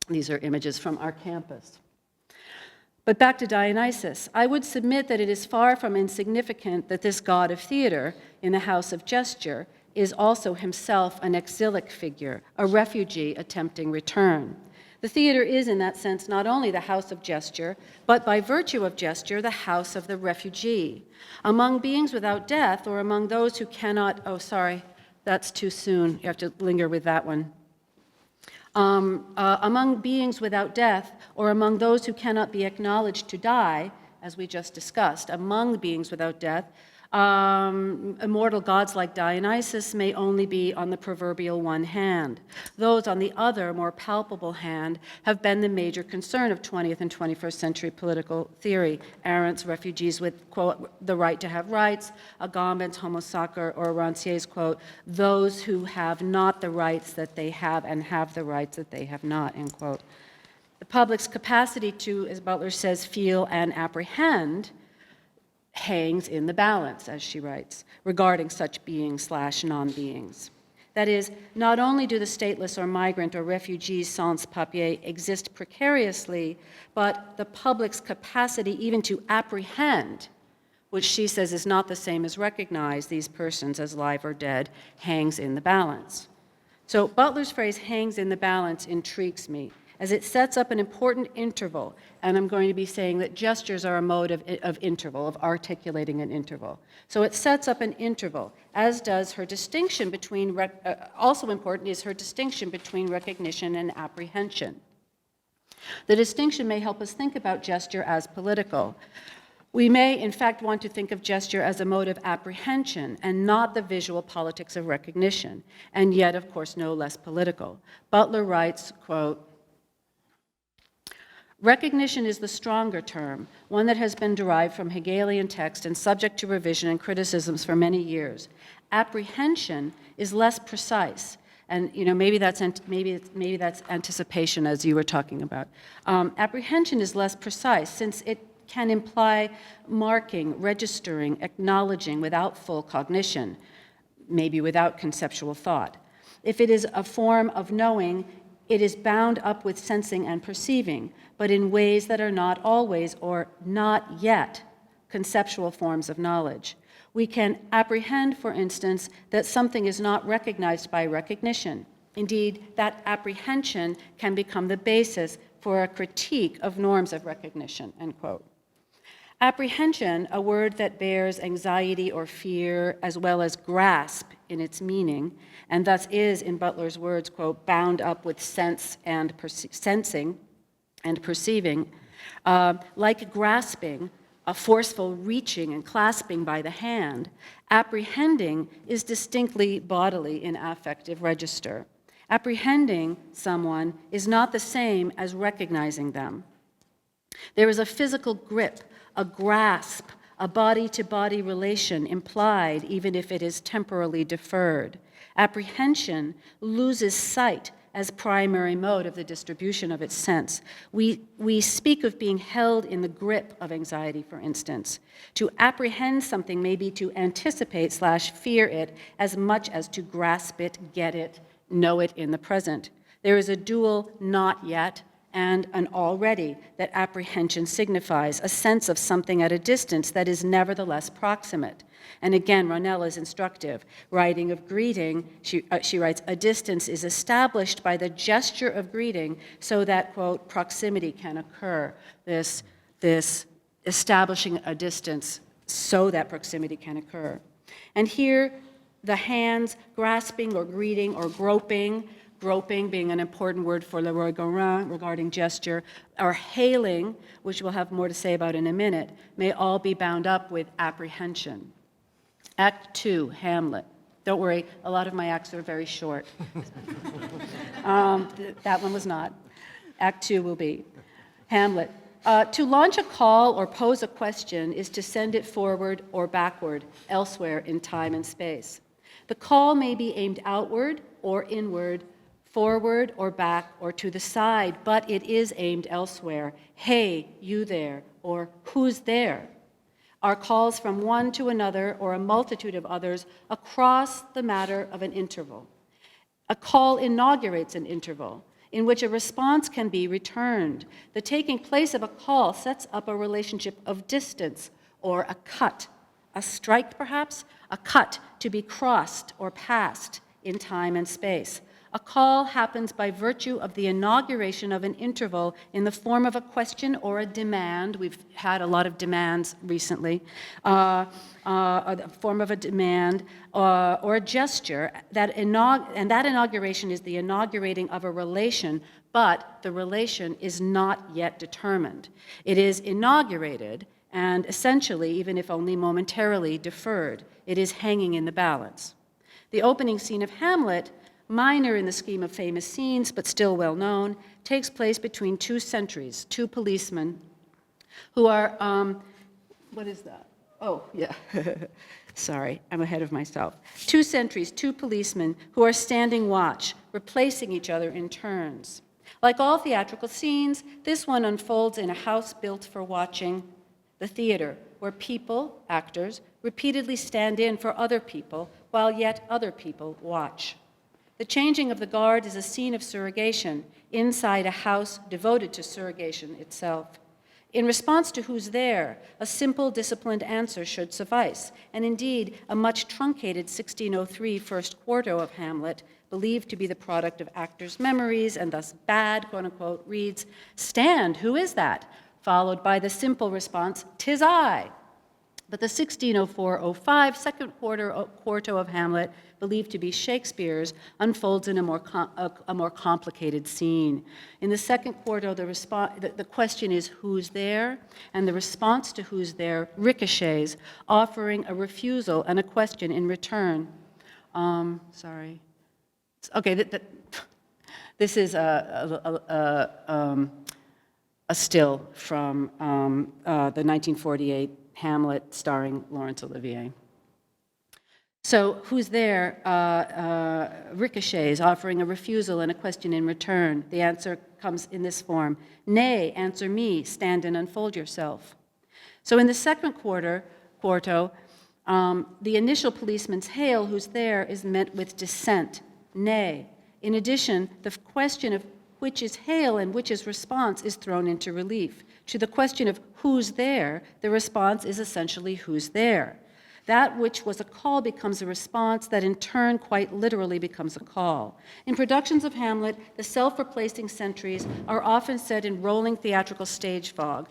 These are images from our campus. But back to Dionysus, I would submit that it is far from insignificant that this god of theater in the house of gesture is also himself an exilic figure, a refugee attempting return. The theater is, in that sense, not only the house of gesture, but by virtue of gesture, the house of the refugee. Among beings without death, or among those who cannot, oh, sorry, that's too soon. You have to linger with that one. Among beings without death, or among those who cannot be acknowledged to die, as we just discussed, among beings without death, immortal gods like Dionysus may only be on the proverbial one hand. Those on the other, more palpable hand, have been the major concern of 20th and 21st century political theory. Arendt's refugees with, quote, the right to have rights, Agamben's Homo sacer, or Rancière's, quote, those who have not the rights that they have and have the rights that they have not, end quote. The public's capacity to, as Butler says, feel and apprehend hangs in the balance, as she writes, regarding such beings/non-beings. That is, not only do the stateless or migrant or refugees sans papier exist precariously, but the public's capacity even to apprehend, which she says is not the same as recognize these persons as live or dead, hangs in the balance. So Butler's phrase, hangs in the balance, intrigues me, as it sets up an important interval, and I'm going to be saying that gestures are a mode of interval, of articulating an interval. So it sets up an interval, as does her distinction between, also important is her distinction between recognition and apprehension. The distinction may help us think about gesture as political. We may, in fact, want to think of gesture as a mode of apprehension and not the visual politics of recognition, and yet, of course, no less political. Butler writes, quote, recognition is the stronger term, one that has been derived from Hegelian text and subject to revision and criticisms for many years. Apprehension is less precise, and you know maybe that's anticipation, as you were talking about. Apprehension is less precise since it can imply marking, registering, acknowledging without full cognition, maybe without conceptual thought. If it is a form of knowing, it is bound up with sensing and perceiving, but in ways that are not always or not yet conceptual forms of knowledge. We can apprehend, for instance, that something is not recognized by recognition. Indeed, that apprehension can become the basis for a critique of norms of recognition, end quote. Apprehension, a word that bears anxiety or fear as well as grasp in its meaning, and thus is, in Butler's words, quote, bound up with sense and sensing and perceiving, like grasping, a forceful reaching and clasping by the hand, apprehending is distinctly bodily in affective register. Apprehending someone is not the same as recognizing them. There is a physical grip, a grasp, a body-to-body relation implied even if it is temporally deferred. Apprehension loses sight as primary mode of the distribution of its sense. We speak of being held in the grip of anxiety, for instance. To apprehend something may be to anticipate/fear it as much as to grasp it, get it, know it in the present. There is a dual not yet and an already that apprehension signifies, a sense of something at a distance that is nevertheless proximate. And again, Ronell is instructive. Writing of greeting, she writes, a distance is established by the gesture of greeting so that, quote, proximity can occur. This establishing a distance so that proximity can occur. And here, the hands grasping or greeting or groping being an important word for Leroi-Gourhan regarding gesture, or hailing, which we'll have more to say about in a minute, may all be bound up with apprehension. Act 2, Hamlet. Don't worry, a lot of my acts are very short. That one was not. Act 2 will be. Hamlet. To launch a call or pose a question is to send it forward or backward, elsewhere in time and space. The call may be aimed outward or inward, forward or back or to the side, but it is aimed elsewhere. Hey, you there, or who's there? Are calls from one to another or a multitude of others across the matter of an interval. A call inaugurates an interval in which a response can be returned. The taking place of a call sets up a relationship of distance or a cut, a strike perhaps, a cut to be crossed or passed in time and space. A call happens by virtue of the inauguration of an interval in the form of a question or a demand. We've had a lot of demands recently. A form of a demand or a gesture, and that inauguration is the inaugurating of a relation, but the relation is not yet determined. It is inaugurated and essentially, even if only momentarily, deferred. It is hanging in the balance. The opening scene of Hamlet, minor in the scheme of famous scenes, but still well known, takes place between two sentries, two policemen, who are, what is that? Oh, yeah. Sorry, I'm ahead of myself. Two sentries, two policemen, who are standing watch, replacing each other in turns. Like all theatrical scenes, this one unfolds in a house built for watching, the theater, where people, actors, repeatedly stand in for other people, while yet other people watch. The changing of the guard is a scene of surrogation inside a house devoted to surrogation itself. In response to who's there, a simple, disciplined answer should suffice, and indeed, a much truncated 1603 first quarto of Hamlet, believed to be the product of actors' memories and thus bad, quote-unquote, reads, "Stand, who is that?" followed by the simple response, "'Tis I." But the 1604-05 second quarto of Hamlet, believed to be Shakespeare's, unfolds in a more complicated scene. In the second quarto, the question is who's there, and the response to who's there ricochets, offering a refusal and a question in return. Sorry. Okay, this is a still from the 1948 Hamlet starring Laurence Olivier. So who's there ricochets, offering a refusal and a question in return. The answer comes in this form: "Nay, answer me, stand and unfold yourself." So in the second quarto, the initial policeman's hail, "Who's there?" is met with dissent, "Nay." In addition, the question of which is hail and which is response is thrown into relief. To the question of who's there, the response is essentially who's there. That which was a call becomes a response that in turn quite literally becomes a call. In productions of Hamlet, the self-replacing sentries are often set in rolling theatrical stage fog.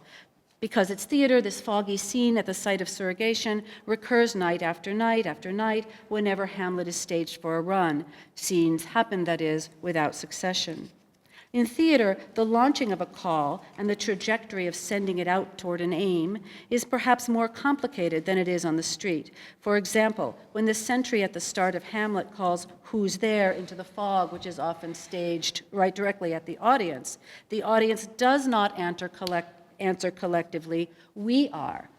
Because it's theater, this foggy scene at the site of surrogation recurs night after night after night whenever Hamlet is staged for a run. Scenes happen, that is, without succession. In theater, the launching of a call and the trajectory of sending it out toward an aim is perhaps more complicated than it is on the street. For example, when the sentry at the start of Hamlet calls "Who's there?" into the fog, which is often staged right directly at the audience does not answer collectively, "We are."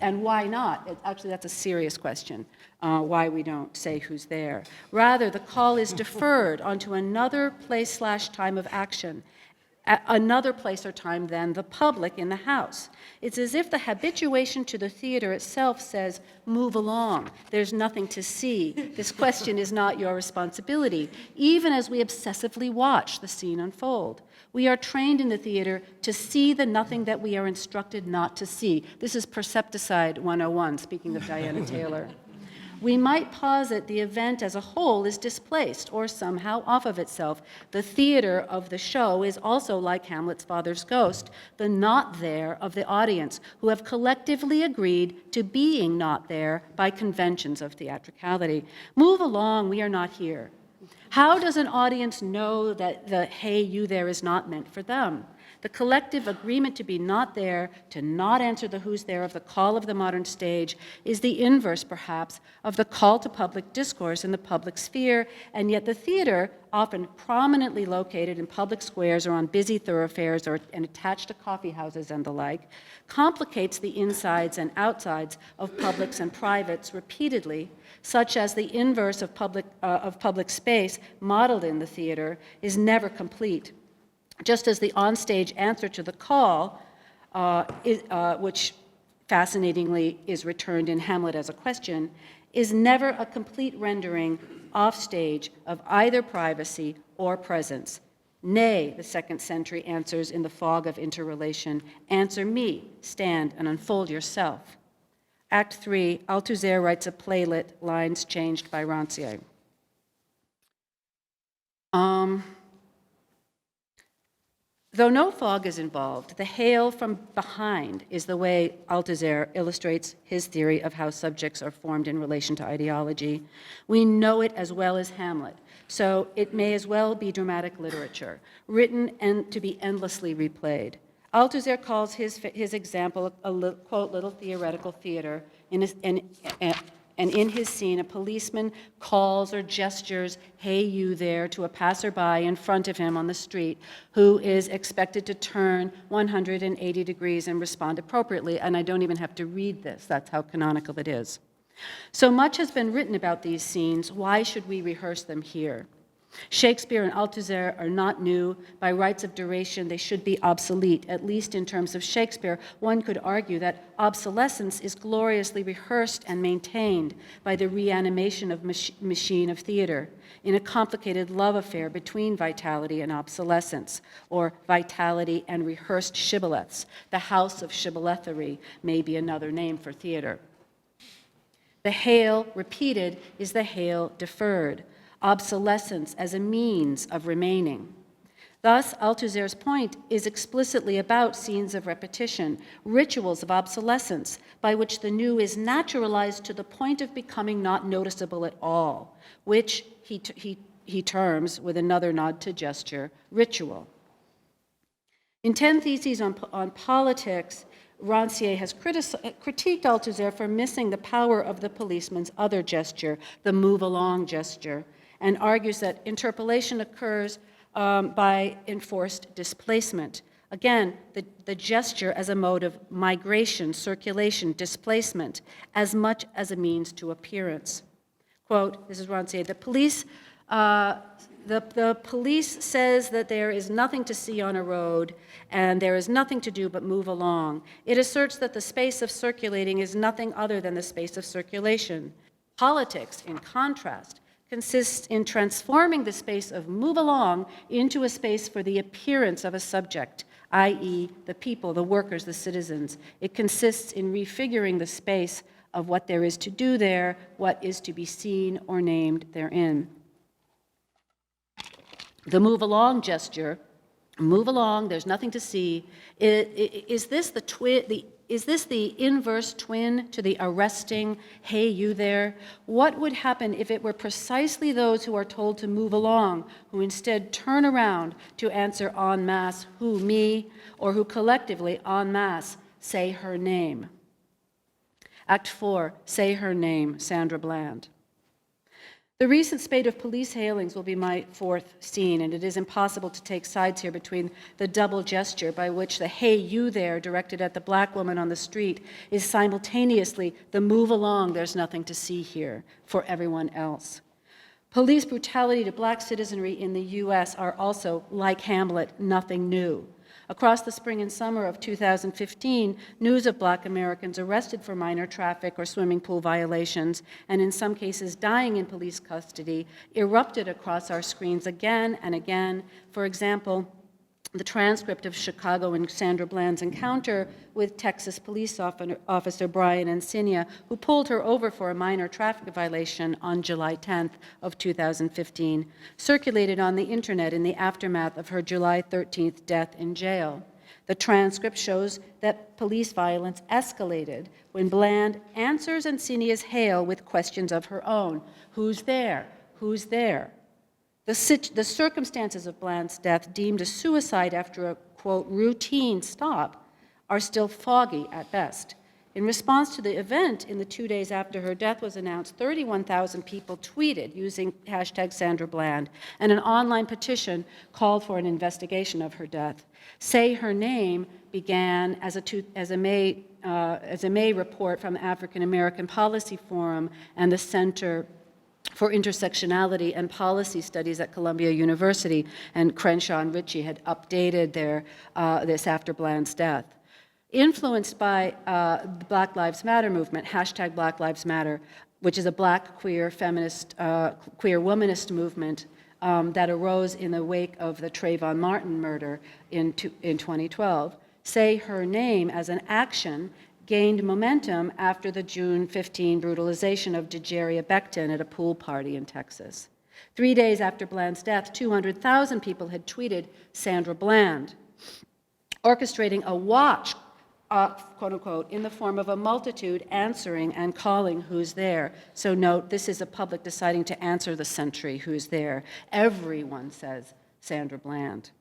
And why not? Actually, that's a serious question, why we don't say who's there. Rather, the call is deferred onto another place/time of action, another place or time than the public in the house. It's as if the habituation to the theater itself says, move along, there's nothing to see, this question is not your responsibility, even as we obsessively watch the scene unfold. We are trained in the theater to see the nothing that we are instructed not to see. This is Percepticide 101, speaking of Diana Taylor. We might posit the event as a whole is displaced or somehow off of itself. The theater of the show is also like Hamlet's father's ghost, the not there of the audience, who have collectively agreed to being not there by conventions of theatricality. Move along, we are not here. How does an audience know that the hey, you there is not meant for them? The collective agreement to be not there, to not answer the who's there of the call of the modern stage, is the inverse, perhaps, of the call to public discourse in the public sphere, and yet the theater, often prominently located in public squares or on busy thoroughfares and attached to coffee houses and the like, complicates the insides and outsides of publics and privates repeatedly, such as the inverse of public space modeled in the theater is never complete. Just as the onstage answer to the call, which fascinatingly is returned in Hamlet as a question, is never a complete rendering offstage of either privacy or presence. Nay, the second century answers in the fog of interrelation, answer me, stand and unfold yourself. Act 3, Althusser writes a playlet, lines changed by Rancière. Though no fog is involved, the hail from behind is the way Althusser illustrates his theory of how subjects are formed in relation to ideology. We know it as well as Hamlet, so it may as well be dramatic literature, written and to be endlessly replayed. Althusser calls his example quote, little theoretical theater, and in his scene, a policeman calls or gestures, hey, you there, to a passerby in front of him on the street who is expected to turn 180 degrees and respond appropriately. And I don't even have to read this. That's how canonical it is. So much has been written about these scenes. Why should we rehearse them here? Shakespeare and Althusser are not new. By rights of duration, they should be obsolete, at least in terms of Shakespeare. One could argue that obsolescence is gloriously rehearsed and maintained by the reanimation of machine of theater in a complicated love affair between vitality and obsolescence, or vitality and rehearsed shibboleths. The house of shibbolethary may be another name for theater. The hail repeated is the hail deferred. Obsolescence as a means of remaining. Thus, Althusser's point is explicitly about scenes of repetition, rituals of obsolescence, by which the new is naturalized to the point of becoming not noticeable at all, which he terms, with another nod to gesture, ritual. In 10 Theses on Politics, Rancière has critiqued Althusser for missing the power of the policeman's other gesture, the move-along gesture, and argues that interpolation occurs by enforced displacement. Again, the gesture as a mode of migration, circulation, displacement, as much as a means to appearance. Quote, this is Rancière, the police says that there is nothing to see on a road and there is nothing to do but move along. It asserts that the space of circulating is nothing other than the space of circulation. Politics, in contrast, consists in transforming the space of move along into a space for the appearance of a subject, i.e., the people, the workers, the citizens. It consists in refiguring the space of what there is to do there, what is to be seen or named therein. The move along gesture, move along, there's nothing to see. Is this the inverse twin to the arresting, hey, you there? What would happen if it were precisely those who are told to move along, who instead turn around to answer en masse, who, me, or who collectively en masse say her name? Act 4, say her name, Sandra Bland. The recent spate of police hailings will be my fourth scene, and it is impossible to take sides here between the double gesture by which the "hey, you there" directed at the black woman on the street is simultaneously the "move along, there's nothing to see here" for everyone else. Police brutality to black citizenry in the U.S. are also, like Hamlet, nothing new. Across the spring and summer of 2015, news of black Americans arrested for minor traffic or swimming pool violations, and in some cases dying in police custody, erupted across our screens again and again. For example, the transcript of Chicago and Sandra Bland's encounter with Texas police officer Brian Encinia, who pulled her over for a minor traffic violation on July 10th of 2015, circulated on the internet in the aftermath of her July 13th death in jail. The transcript shows that police violence escalated when Bland answers Encinia's hail with questions of her own. Who's there? Who's there? The circumstances of Bland's death, deemed a suicide after a, quote, routine stop, are still foggy at best. In response to the event, in the 2 days after her death was announced, 31,000 people tweeted using hashtag Sandra Bland, and an online petition called for an investigation of her death. Say Her Name began as a May report from the African American Policy Forum and the Center for Intersectionality and Policy Studies at Columbia University, and Crenshaw and Ritchie had updated this after Bland's death. Influenced by the Black Lives Matter movement, hashtag Black Lives Matter, which is a black queer feminist, queer womanist movement that arose in the wake of the Trayvon Martin murder in 2012, Say Her Name as an action gained momentum after the June 15 brutalization of Dejaria Becton at a pool party in Texas. 3 days after Bland's death, 200,000 people had tweeted Sandra Bland, orchestrating a watch, quote unquote, in the form of a multitude answering and calling who's there. So note, this is a public deciding to answer the sentry who's there. Everyone says Sandra Bland.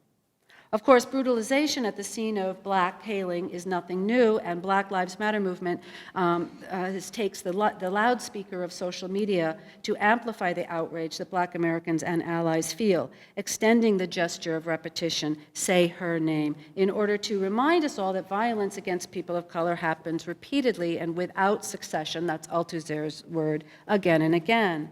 Of course, brutalization at the scene of black hailing is nothing new, and Black Lives Matter movement takes the loudspeaker of social media to amplify the outrage that black Americans and allies feel, extending the gesture of repetition, say her name, in order to remind us all that violence against people of color happens repeatedly and without succession, that's Althusser's word, again and again.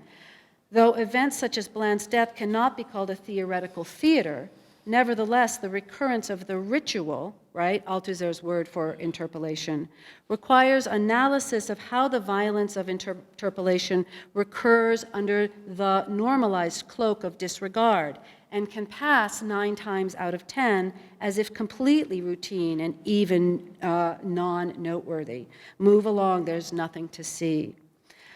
Though events such as Bland's death cannot be called a theoretical theater, nevertheless, the recurrence of the ritual, right, Althusser's word for interpolation, requires analysis of how the violence of interpolation recurs under the normalized cloak of disregard and can pass 9 times out of 10 as if completely routine and even non-noteworthy. Move along, there's nothing to see.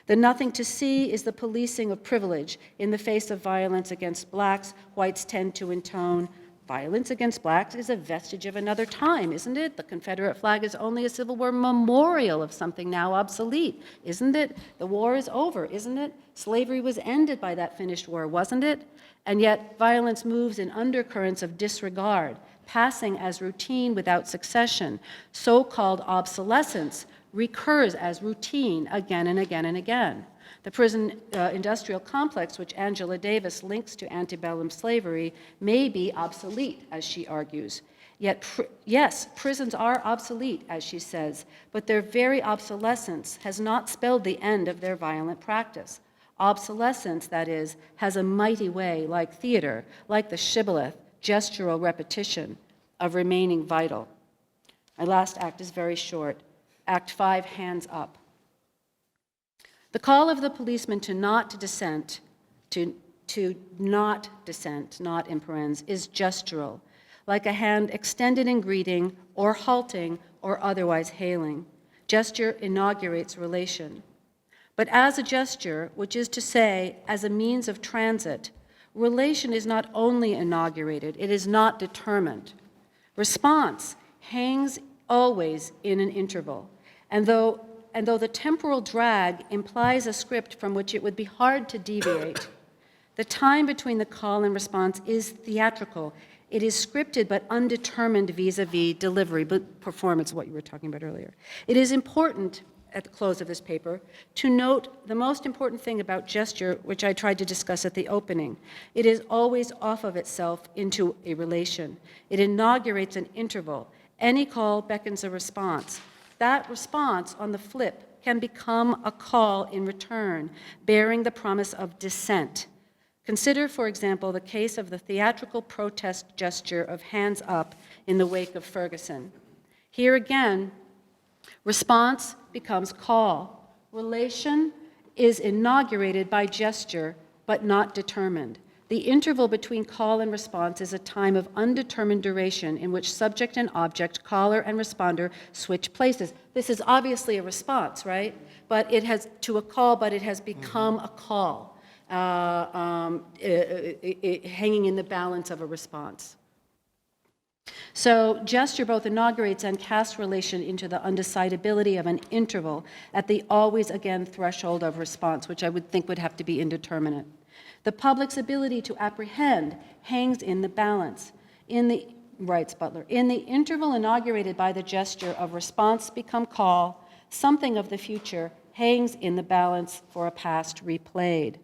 The nothing to see is the policing of privilege in the face of violence against blacks. Whites tend to intone, violence against blacks is a vestige of another time, isn't it? The Confederate flag is only a Civil War memorial of something now obsolete, isn't it? The war is over, isn't it? Slavery was ended by that finished war, wasn't it? And yet violence moves in undercurrents of disregard, passing as routine without succession. So-called obsolescence recurs as routine again and again and again. The prison industrial complex, which Angela Davis links to antebellum slavery, may be obsolete, as she argues. Yet, yes, prisons are obsolete, as she says, but their very obsolescence has not spelled the end of their violent practice. Obsolescence, that is, has a mighty way, like theater, like the shibboleth, gestural repetition, of remaining vital. My last act is very short. Act 5, hands up. The call of the policeman to not dissent, to not dissent, not in parens, is gestural, like a hand extended in greeting or halting or otherwise hailing. Gesture inaugurates relation. But as a gesture, which is to say, as a means of transit, relation is not only inaugurated, it is not determined. Response hangs always in an interval. And though the temporal drag implies a script from which it would be hard to deviate, the time between the call and response is theatrical. It is scripted but undetermined vis-a-vis delivery, but performance, what you were talking about earlier. It is important, at the close of this paper, to note the most important thing about gesture, which I tried to discuss at the opening. It is always off of itself into a relation. It inaugurates an interval. Any call beckons a response. That response, on the flip, can become a call in return, bearing the promise of dissent. Consider, for example, the case of the theatrical protest gesture of hands up in the wake of Ferguson. Here again, response becomes call. Relation is inaugurated by gesture, but not determined. The interval between call and response is a time of undetermined duration in which subject and object, caller and responder, switch places. This is obviously a response, right? But it has to a call, but it has become a call, hanging in the balance of a response. So gesture both inaugurates and casts relation into the undecidability of an interval at the always again threshold of response, which I would think would have to be indeterminate. The public's ability to apprehend hangs in the balance. Writes Butler, in the interval inaugurated by the gesture of response become call, something of the future hangs in the balance for a past replayed.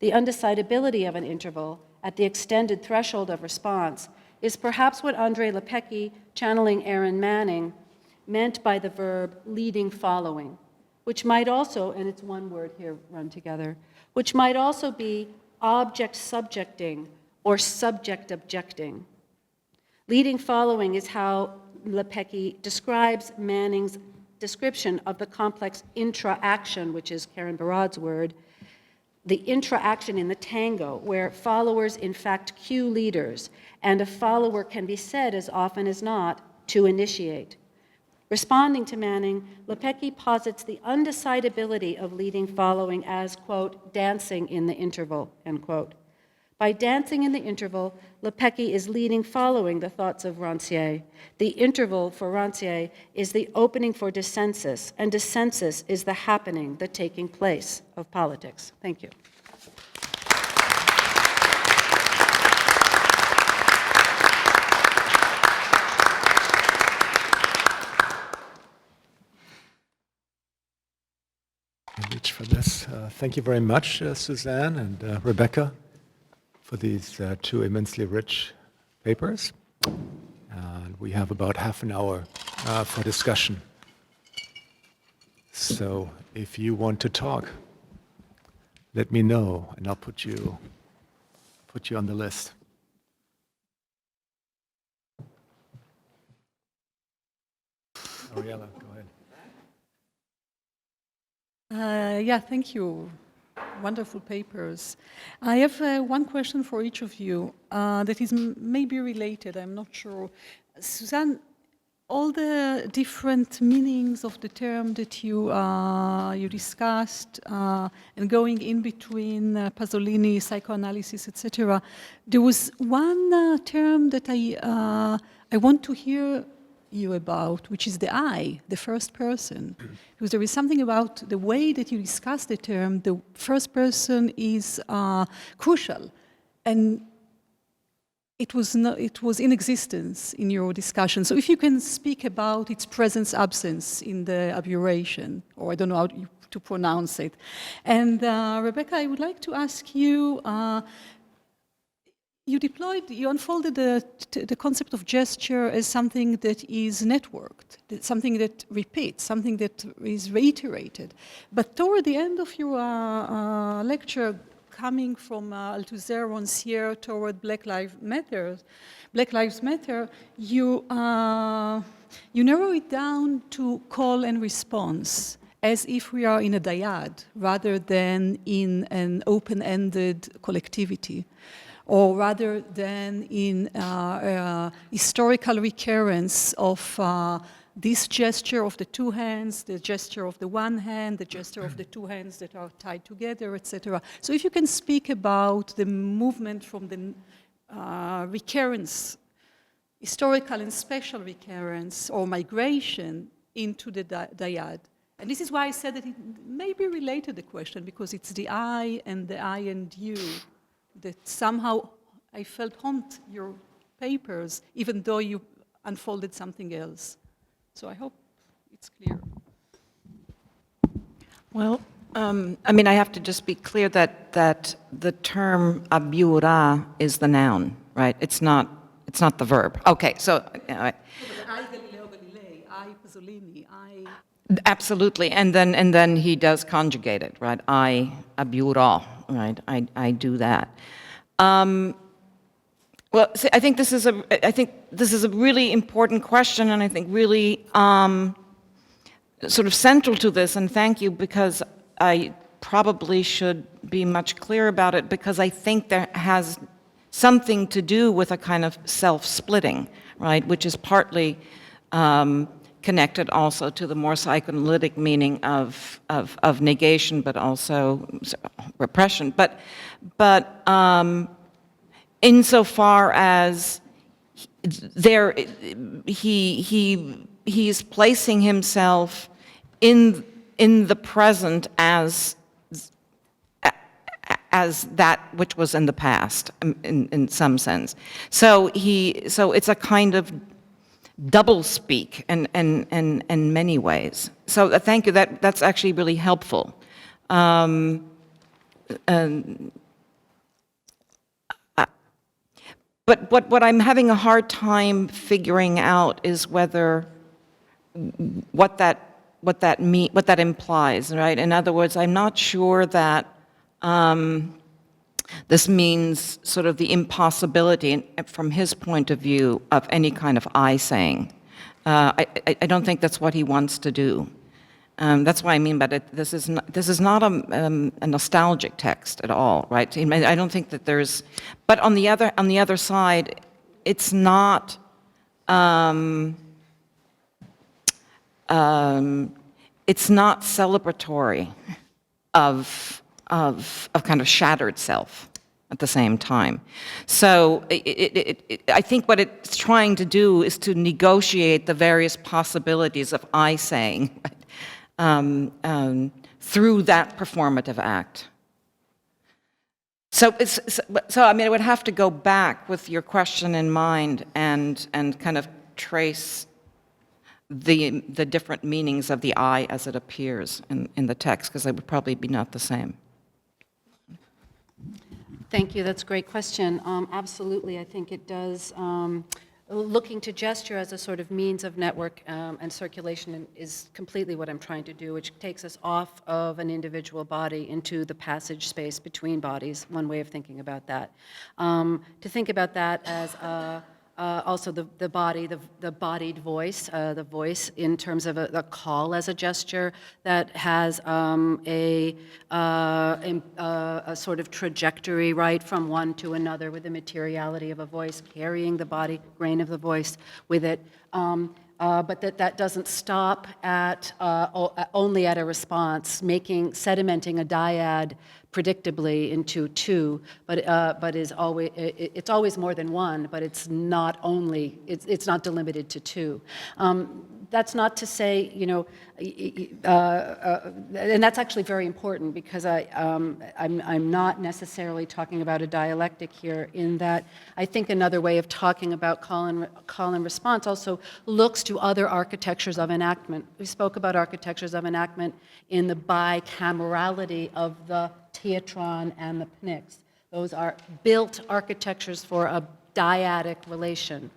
The undecidability of an interval at the extended threshold of response is perhaps what André Lepecki, channeling Aaron Manning, meant by the verb leading following, which might also, and it's one word here run together, which might also be object subjecting or subject objecting. Leading following is how Lepecki describes Manning's description of the complex intra-action, which is Karen Barad's word, the intra-action in the tango, where followers in fact cue leaders, and a follower can be said as often as not to initiate. Responding to Manning, Lepecki posits the undecidability of leading following as, quote, dancing in the interval, end quote. By dancing in the interval, Lepecki is leading following the thoughts of Rancière. The interval for Rancière is the opening for dissensus, and dissensus is the happening, the taking place of politics. Thank you. Reach for this. Thank you very much, Suzanne and Rebecca, for these two immensely rich papers. And we have about half an hour for discussion. So if you want to talk, let me know, and I'll put you on the list. Ariella, go ahead. Yeah, thank you. Wonderful papers. I have one question for each of you that is maybe related, I'm not sure. Suzanne, all the different meanings of the term that you discussed and going in between Pasolini, psychoanalysis, etc., there was one term that I want to hear you about, which is the I, the first person. Because there is something about the way that you discuss the term, the first person is crucial. And it was in existence in your discussion. So if you can speak about its presence, absence in the aberration, or I don't know how to pronounce it. And Rebecca, I would like to ask you, you unfolded the concept of gesture as something that is networked, something that repeats, something that is reiterated. But toward the end of your lecture, coming from Althusser, Rancière toward Black Lives Matter, you narrow it down to call and response, as if we are in a dyad rather than in an open-ended collectivity, or rather than in historical recurrence of this gesture of the two hands, the gesture of the one hand, the gesture of the two hands that are tied together, etc. So if you can speak about the movement from the recurrence, historical and special recurrence or migration into the dyad. And this is why I said that it may be related to the question, because it's the I and you that somehow I felt haunt your papers, even though you unfolded something else. So I hope it's clear. Well, I mean, I have to just be clear that the term abiura is the noun, right? It's not the verb. Okay, so absolutely, and then he does conjugate it, right? I abiura, right? I do that. Well, see, I think this is a really important question, and I think really sort of central to this. And thank you, because I probably should be much clearer about it, because I think there has something to do with a kind of self-splitting, right? Which is partly connected also to the more psychoanalytic meaning of negation, but also repression. But insofar as he's placing himself in the present as that which was in the past, in some sense. So it's a kind of double speak in many ways. So thank you. That's actually really helpful. But what I'm having a hard time figuring out is whether what that implies, right? In other words, I'm not sure that this means sort of the impossibility, from his point of view, of any kind of I saying. I don't think that's what he wants to do. That's what I mean by it. This is not a nostalgic text at all, right? I don't think that there's. But on the other side, it's not. It's not celebratory of kind of shattered self at the same time. So I think what it's trying to do is to negotiate the various possibilities of I saying through that performative act. So I mean, I would have to go back with your question in mind and kind of trace the different meanings of the I as it appears in the text, because they would probably be not the same. Thank you. That's a great question. Absolutely, I think it does. Looking to gesture as a sort of means of network and circulation is completely what I'm trying to do, which takes us off of an individual body into the passage space between bodies, one way of thinking about that. To think about that as also the body, the bodied voice, the voice in terms of a call as a gesture that has a sort of trajectory, right, from one to another with the materiality of a voice, carrying the body, grain of the voice with it. But that doesn't stop at only at a response, sedimenting a dyad predictably into two, but it's always more than one, but it's not delimited to two. That's not to say, you know, and that's actually very important, because I'm not necessarily talking about a dialectic here, in that I think another way of talking about call and response also looks to other architectures of enactment. We spoke about architectures of enactment in the bicamerality of the Teatron and the Pnyx. Those are built architectures for a dyadic relation,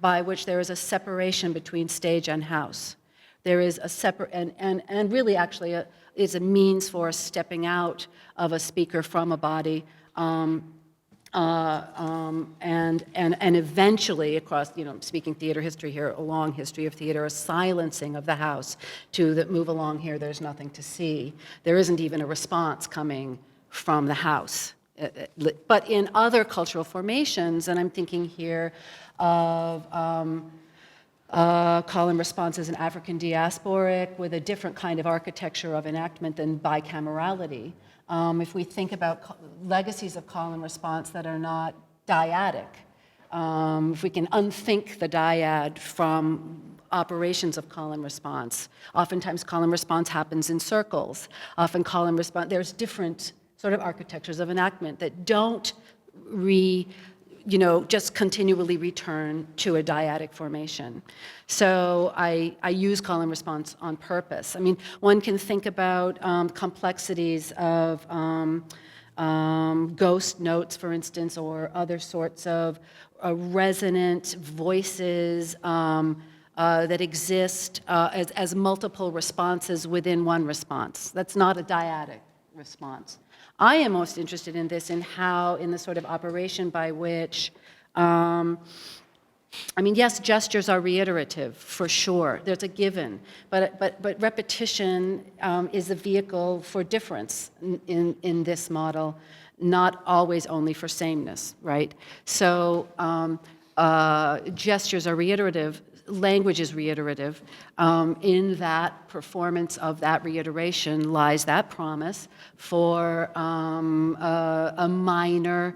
by which there is a separation between stage and house. There is a separate, and really actually is a means for stepping out of a speaker from a body, and eventually across, you know, speaking theater history here, a long history of theater, a silencing of the house to that move along here, there's nothing to see. There isn't even a response coming from the house. But in other cultural formations, and I'm thinking here of call and response as an African diasporic with a different kind of architecture of enactment than bicamerality. If we think about legacies of call and response that are not dyadic, if we can unthink the dyad from operations of call and response, oftentimes call and response happens in circles. Often call and response, there's different sort of architectures of enactment that don't just continually return to a dyadic formation. So I use call and response on purpose. I mean, one can think about complexities of ghost notes, for instance, or other sorts of resonant voices that exist as multiple responses within one response. That's not a dyadic response. I am most interested in this, in the sort of operation by which, yes, gestures are reiterative, for sure. There's a given. But repetition is a vehicle for difference in this model, not always only for sameness, right? So gestures are reiterative. Language is reiterative. In that performance of that reiteration lies that promise for a minor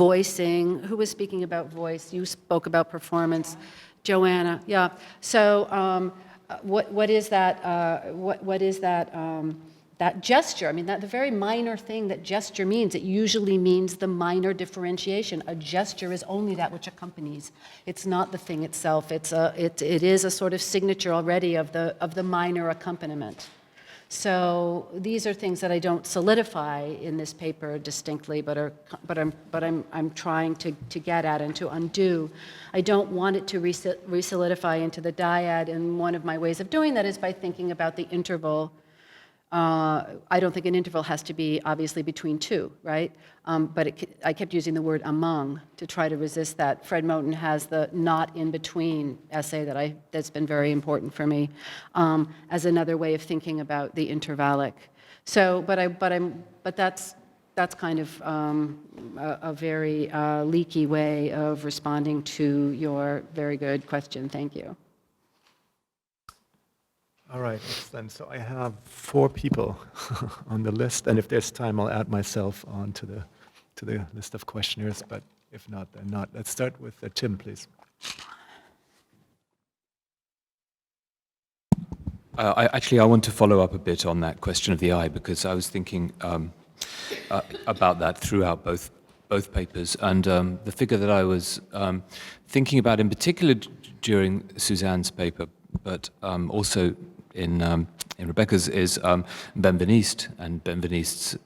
voicing. Who was speaking about voice? You spoke about performance. Joanna, yeah. So what is that? What is that? That gesture, the very minor thing that gesture means, it usually means the minor differentiation. A gesture is only that which accompanies. It's not the thing itself. It is a sort of signature already of the minor accompaniment. So these are things that I don't solidify in this paper distinctly, but I'm trying to get at and to undo. I don't want it to re-solidify into the dyad, and one of my ways of doing that is by thinking about the interval. I don't think an interval has to be obviously between two, right? But I kept using the word among to try to resist that. Fred Moten has the not in between essay that's been very important for me as another way of thinking about the intervallic. So, but that's kind of a very leaky way of responding to your very good question. Thank you. All right, excellent. So I have 4 people on the list, and if there's time, I'll add myself on to the list of questioners, but if not, then not. Let's start with Tim, please. I want to follow up a bit on that question of the eye, because I was thinking about that throughout both papers, and the figure that I was thinking about in particular during Suzanne's paper, but also in Rebecca's, is Benveniste, and Benveniste's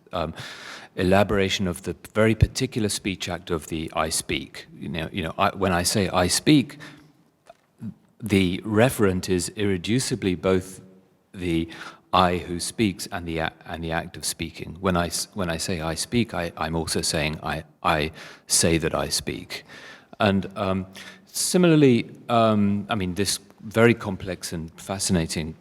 elaboration of the very particular speech act of the I speak. When I say I speak, the referent is irreducibly both the I who speaks and the act of speaking. When I say I speak, I'm also saying I say that I speak. And similarly, this very complex and fascinating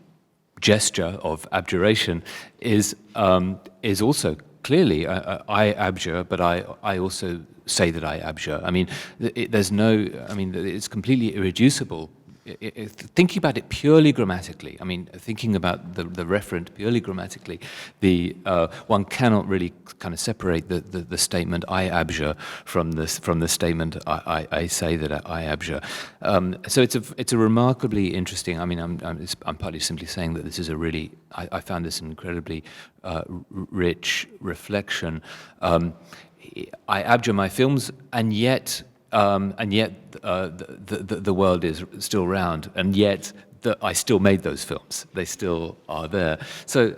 gesture of abjuration is also clearly I abjure, but I also say that I abjure. It's completely irreducible. Thinking about it purely grammatically, thinking about the referent purely grammatically, one cannot really kind of separate the statement I abjure from the statement I say that I abjure. So it's a remarkably interesting. I'm partly simply saying that this is I found this an incredibly rich reflection. I abjure my films, and yet the world is still round, and yet I still made those films. They still are there. So,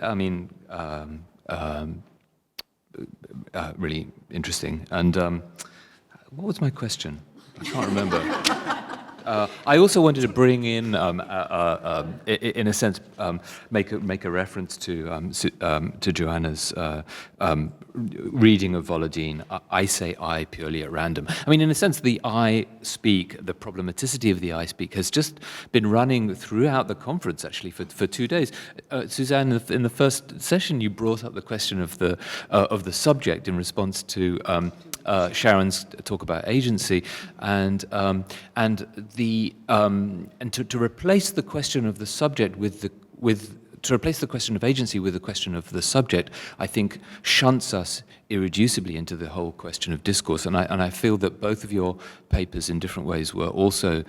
really interesting. And what was my question? I can't remember. I also wanted to bring in a sense, make a reference to Joanna's reading of Volodine. I say I purely at random. In a sense, the I speak, the problematicity of the I speak, has just been running throughout the conference, actually, for 2 days. Suzanne, in the first session, you brought up the question of the subject in response to Sharon's talk about agency, and to replace the question of the subject to replace the question of agency with the question of the subject, I think shunts us irreducibly into the whole question of discourse. And I feel that both of your papers, in different ways, were also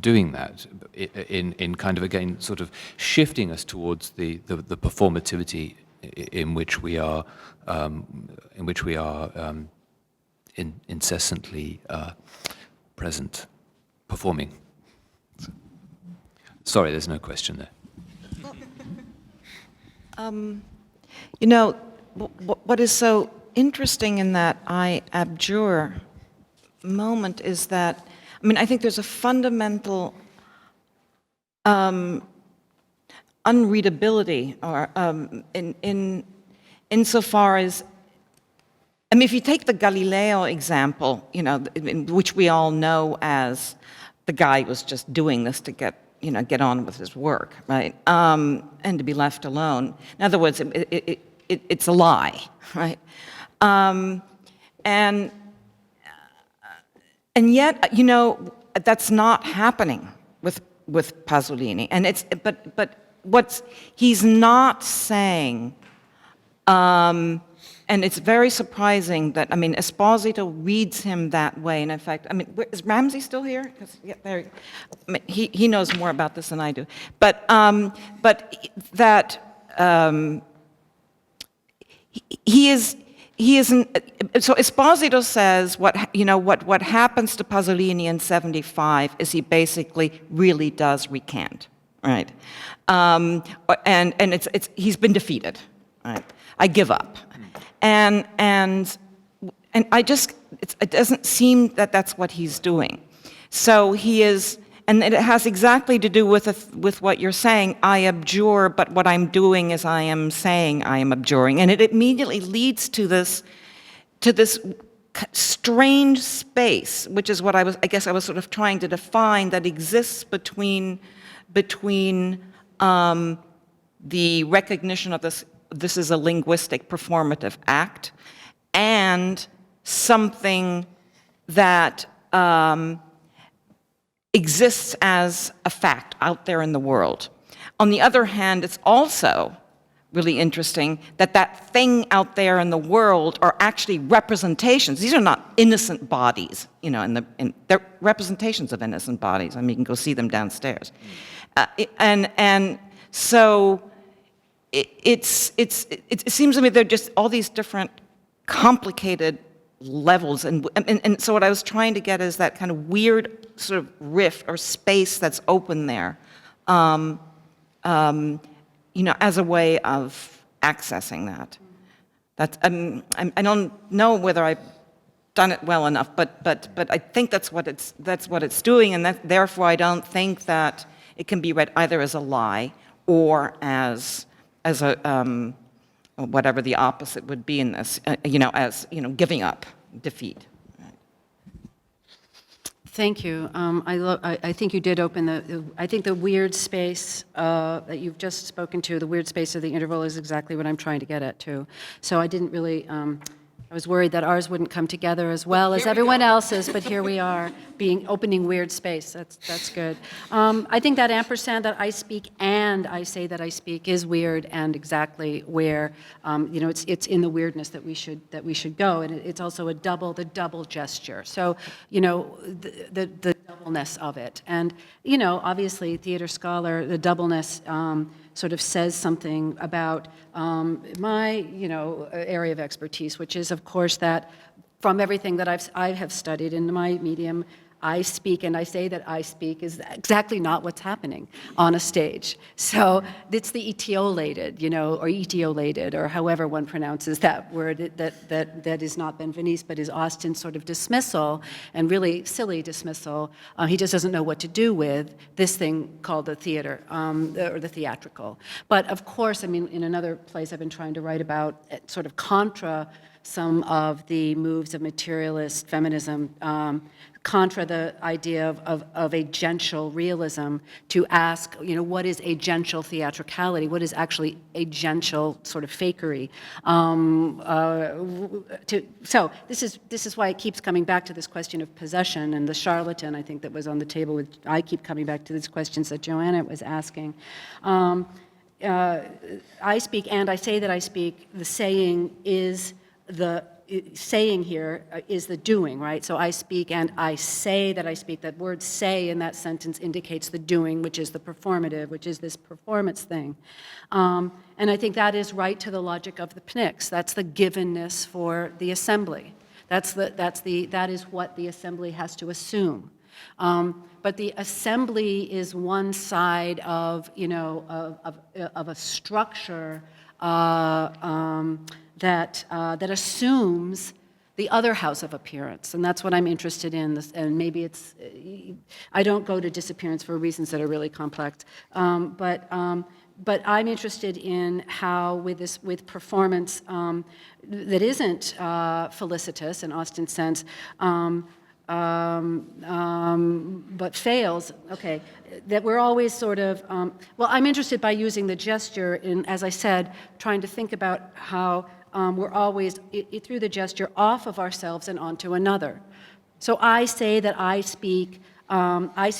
doing that in kind of, again, sort of shifting us towards the performativity in which we are incessantly present, performing. Sorry, there's no question there. You know, what is so interesting in that I abjure moment is that, I mean, I think there's a fundamental unreadability, or insofar as, I mean, if you take the Galileo example, you know, which we all know as the guy was just doing this to get on with his work, right? And to be left alone. In other words, it's a lie, right? And yet, you know, that's not happening with Pasolini. And but he's not saying, and it's very surprising that, I mean, Esposito reads him that way. And in fact, I mean, is Ramsey still here? 'Cause, yeah, there. I mean, he knows more about this than I do. But that he isn't. So Esposito says what happens to Pasolini in '75 is he basically really does recant, right? And he's been defeated, right? I give up. And I just, it doesn't seem that that's what he's doing. So he is, and it has exactly to do with what you're saying, I abjure, but what I'm doing is I am saying I am abjuring. And it immediately leads to this strange space, which is what I guess I was sort of trying to define, that exists between the recognition of this is a linguistic performative act, and something that exists as a fact out there in the world. On the other hand, it's also really interesting that thing out there in the world are actually representations. These are not innocent bodies, you know, they're representations of innocent bodies. I mean, you can go see them downstairs. And so it seems to me there are just all these different complicated levels, and so what I was trying to get is that kind of weird sort of rift or space that's open there, you know, as a way of accessing that. That's I don't know whether I've done it well enough, but I think that's what it's doing, and therefore I don't think that it can be read either as a lie or as a whatever the opposite would be in this, you know, as, you know, giving up, defeat. Thank you. I think you did open I think the weird space that you've just spoken to, the weird space of the interval, is exactly what I'm trying to get at too. So I didn't really, I was worried that ours wouldn't come together as well as everyone else's, but here we are, opening weird space. That's good. I think that ampersand, that I speak and I say that I speak, is weird, and exactly where, you know, it's in the weirdness that we should go, and it's also the double gesture. So, you know, the doubleness of it, and, you know, obviously, theater scholar, the doubleness sort of says something about my, you know, area of expertise, which is, of course, that from everything that I have studied in my medium, I speak and I say that I speak is exactly not what's happening on a stage. So it's the etiolated, you know, or etiolated, or however one pronounces that word, that is not Benveniste, but is Austen's sort of dismissal, and really silly dismissal. He just doesn't know what to do with this thing called the theater, or the theatrical. But of course, I mean, in another place I've been trying to write about sort of contra some of the moves of materialist feminism, contra the idea of a gential realism, to ask, you know, what is a gential theatricality? What is actually a gential sort of fakery? So this is why it keeps coming back to this question of possession and the charlatan, I think, that was on the table with, I keep coming back to these questions that Joanna was asking. I speak and I say that I speak, the saying is the saying here is the doing, right? So I speak and I say that I speak. That word say in that sentence indicates the doing, which is the performative, which is this performance thing. And I think that is right to the logic of the Pnyx. That's the givenness for the assembly. That is what the assembly has to assume. But the assembly is one side of, of a structure that assumes the other house of appearance, and that's what I'm interested in. And maybe I don't go to disappearance for reasons that are really complex, but I'm interested in how with performance that isn't felicitous in Austin's sense, but fails, okay, that we're always sort of, well, I'm interested by using the gesture in, as I said, trying to think about how we're always, through the gesture, off of ourselves and onto another. So I say that I speak and I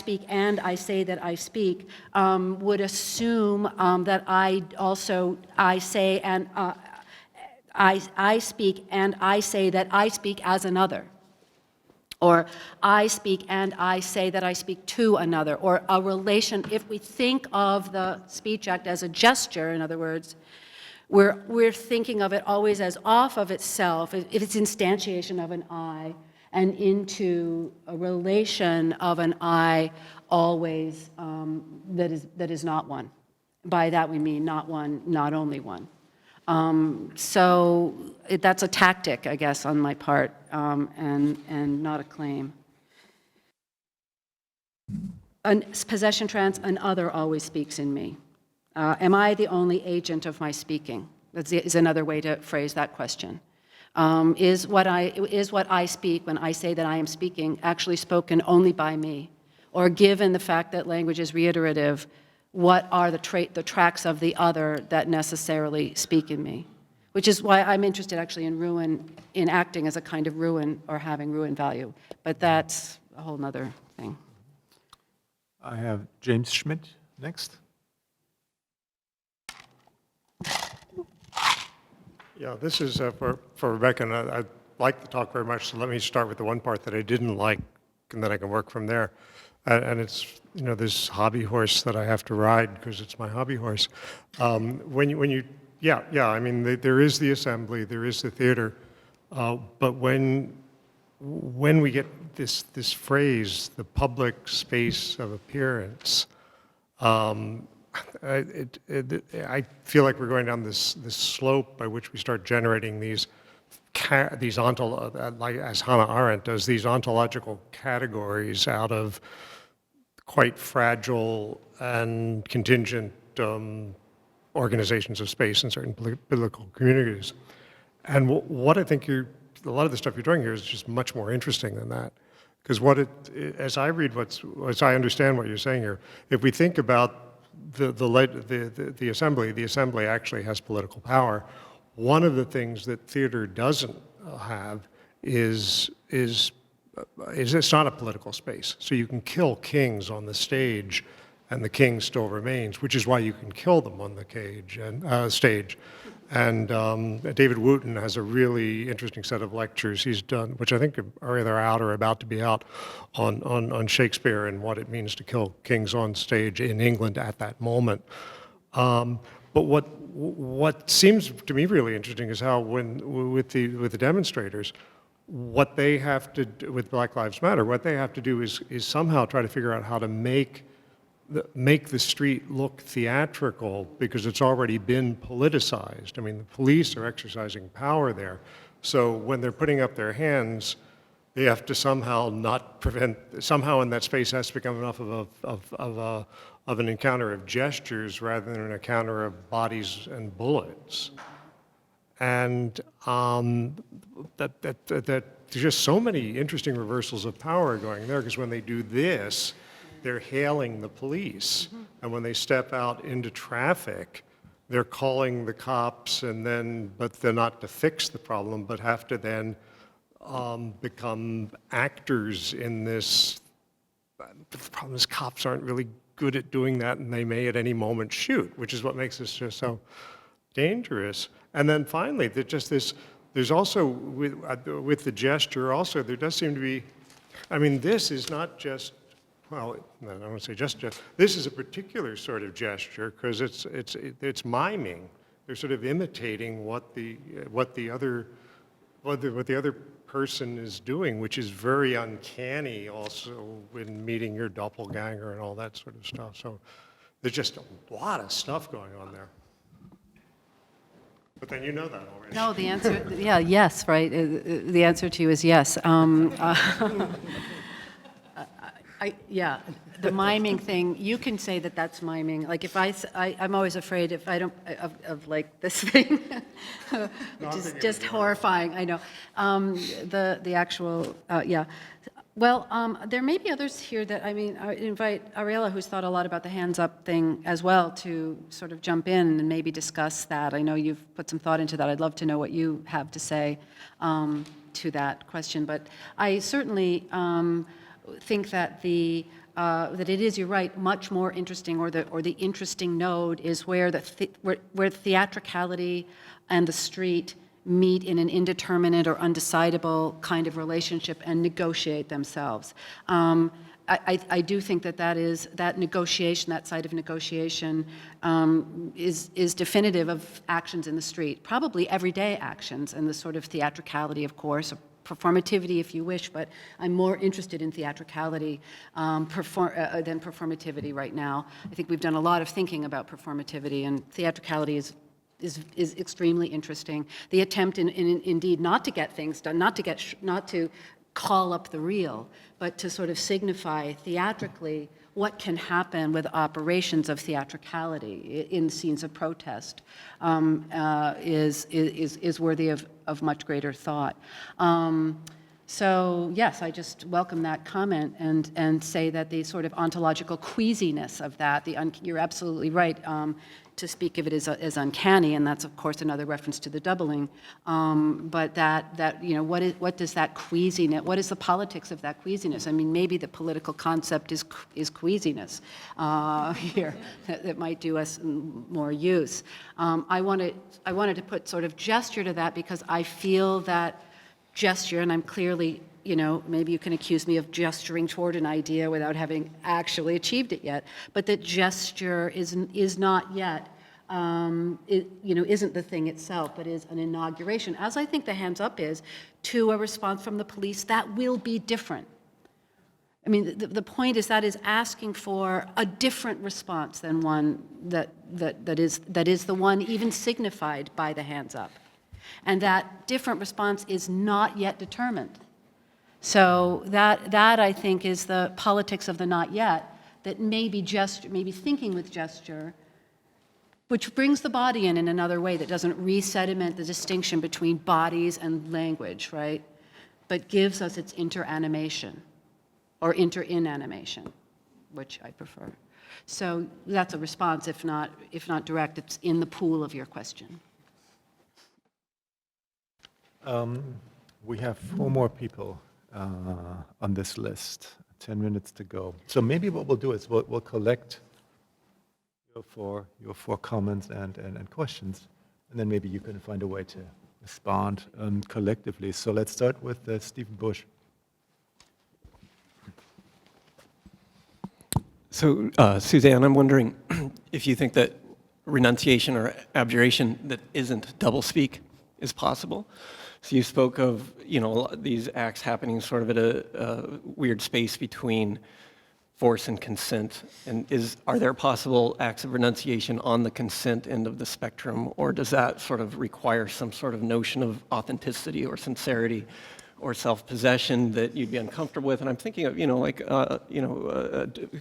say that I speak, would assume that I say and I speak and I say that I speak as another. Or I speak and I say that I speak to another. Or a relation, if we think of the Speech Act as a gesture, in other words, we're thinking of it always as off of itself, if it's instantiation of an I, and into a relation of an I always that is not one. By that we mean not one, not only one. So that's a tactic, I guess, on my part, and not a claim. Possession trance, an other always speaks in me. Am I the only agent of my speaking? That is another way to phrase that question. Is what I speak when I say that I am speaking actually spoken only by me? Or given the fact that language is reiterative, what are the tracks of the other that necessarily speak in me? Which is why I'm interested actually in ruin, in acting as a kind of ruin or having ruin value. But that's a whole nother thing. I have James Schmidt next. Yeah, this is for Rebecca, and I like the talk very much, so let me start with the one part that I didn't like, and then I can work from there. And it's, this hobby horse that I have to ride because it's my hobby horse. I mean, there is the assembly, there is the theater, but when we get this phrase, the public space of appearance, I feel like we're going down this slope by which we start generating these like as Hannah Arendt does, these ontological categories out of quite fragile and contingent organizations of space in certain political communities. And what I think a lot of the stuff you're doing here is just much more interesting than that. Because as I read as I understand what you're saying here, if we think about the assembly actually has political power. One of the things that theater doesn't have is it's not a political space. So you can kill kings on the stage, and the king still remains, which is why you can kill them on the stage. And David Wooten has a really interesting set of lectures he's done, which I think are either out or about to be out, on Shakespeare and what it means to kill kings on stage in England at that moment. But what seems to me really interesting is how with the demonstrators, what they have to do with Black Lives Matter, what they have to do is somehow try to figure out how to make the street look theatrical because it's already been politicized. I mean, the police are exercising power there. So when they're putting up their hands, they have to somehow somehow in that space has to become enough of an encounter of gestures rather than an encounter of bodies and bullets. And there's just so many interesting reversals of power going there, because when they do this, they're hailing the police. Mm-hmm. And when they step out into traffic, they're calling the cops, but they're not to fix the problem, but have to then become actors in this. But the problem is cops aren't really good at doing that, and they may at any moment shoot, which is what makes this just so dangerous. And then finally, there's also, with the gesture also, there does seem to be, I mean, this is not just, well, no, I don't want to say just, this is a particular sort of gesture, because it's miming. They're sort of imitating what the other person is doing, which is very uncanny also in meeting your doppelganger and all that sort of stuff. So there's just a lot of stuff going on there. But then you know that already. No, the answer, yeah, yes, right? The answer to you is yes. Yeah, the miming thing, you can say that that's miming. Like if I'm always afraid if I don't, of like this thing, which is just horrifying, I know. The actual, yeah. Well, there may be others here that, I mean, I invite Ariella, who's thought a lot about the hands up thing as well, to sort of jump in and maybe discuss that. I know you've put some thought into that. I'd love to know what you have to say to that question. But I certainly think that that it is, you're right, much more interesting, or the interesting node is where where theatricality and the street meet in an indeterminate or undecidable kind of relationship and negotiate themselves. I do think that negotiation, that side of negotiation, is definitive of actions in the street, probably everyday actions, and the sort of theatricality, of course, performativity, if you wish, but I'm more interested in theatricality than performativity right now. I think we've done a lot of thinking about performativity, and theatricality is extremely interesting. The attempt, indeed, not to get things done, not to call up the real, but to sort of signify theatrically what can happen with operations of theatricality in scenes of protest is worthy of much greater thought. So yes, I just welcome that comment and say that the sort of ontological queasiness of that, you're absolutely right to speak of it as uncanny, and that's of course another reference to the doubling. But that you know, what does that queasiness? What is the politics of that queasiness? I mean, maybe the political concept is queasiness here that might do us more use. I wanted to put sort of gesture to that because I feel that gesture, and I'm clearly, you know, maybe you can accuse me of gesturing toward an idea without having actually achieved it yet, but that gesture is not yet, isn't the thing itself, but is an inauguration, as I think the hands up is, to a response from the police that will be different. I mean, the point is that is asking for a different response than one that is the one even signified by the hands up. And that different response is not yet determined. So that I think is the politics of the not yet, that maybe thinking with gesture, which brings the body in another way that doesn't resediment the distinction between bodies and language, right? But gives us its interanimation, or inter-inanimation, which I prefer. So that's a response, if not direct, it's in the pool of your question. We have 4 more people on this list, 10 minutes to go. So maybe what we'll do is we'll collect your four comments and questions, and then maybe you can find a way to respond collectively. So let's start with Stephen Bush. So, Suzanne, I'm wondering if you think that renunciation or abjuration that isn't doublespeak is possible. So you spoke of, you know, these acts happening sort of at a weird space between force and consent. And are there possible acts of renunciation on the consent end of the spectrum, or does that sort of require some sort of notion of authenticity or sincerity or self-possession that you'd be uncomfortable with? And I'm thinking of,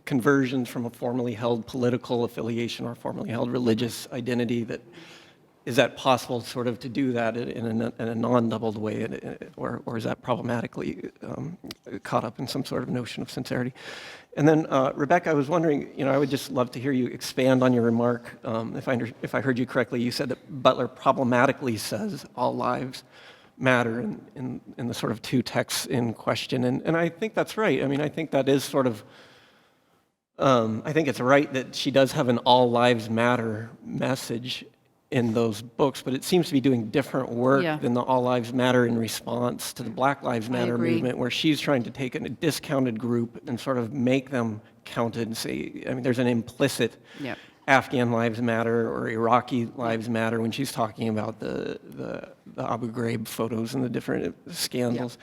conversions from a formerly held political affiliation or formerly held religious identity. Is that possible sort of to do that in a non-doubled way, or is that problematically caught up in some sort of notion of sincerity? And then, Rebecca, I was wondering, I would just love to hear you expand on your remark. If I heard you correctly, you said that Butler problematically says all lives matter in the sort of 2 texts in question. And I think that's right. I mean, I think that is sort of, I think it's right that she does have an all lives matter message in those books, but it seems to be doing different work than the All Lives Matter in response to the Black Lives Matter movement, where she's trying to take a discounted group and sort of make them counted and say, I mean, there's an implicit Afghan lives matter or Iraqi lives matter when she's talking about the Abu Ghraib photos and the different scandals.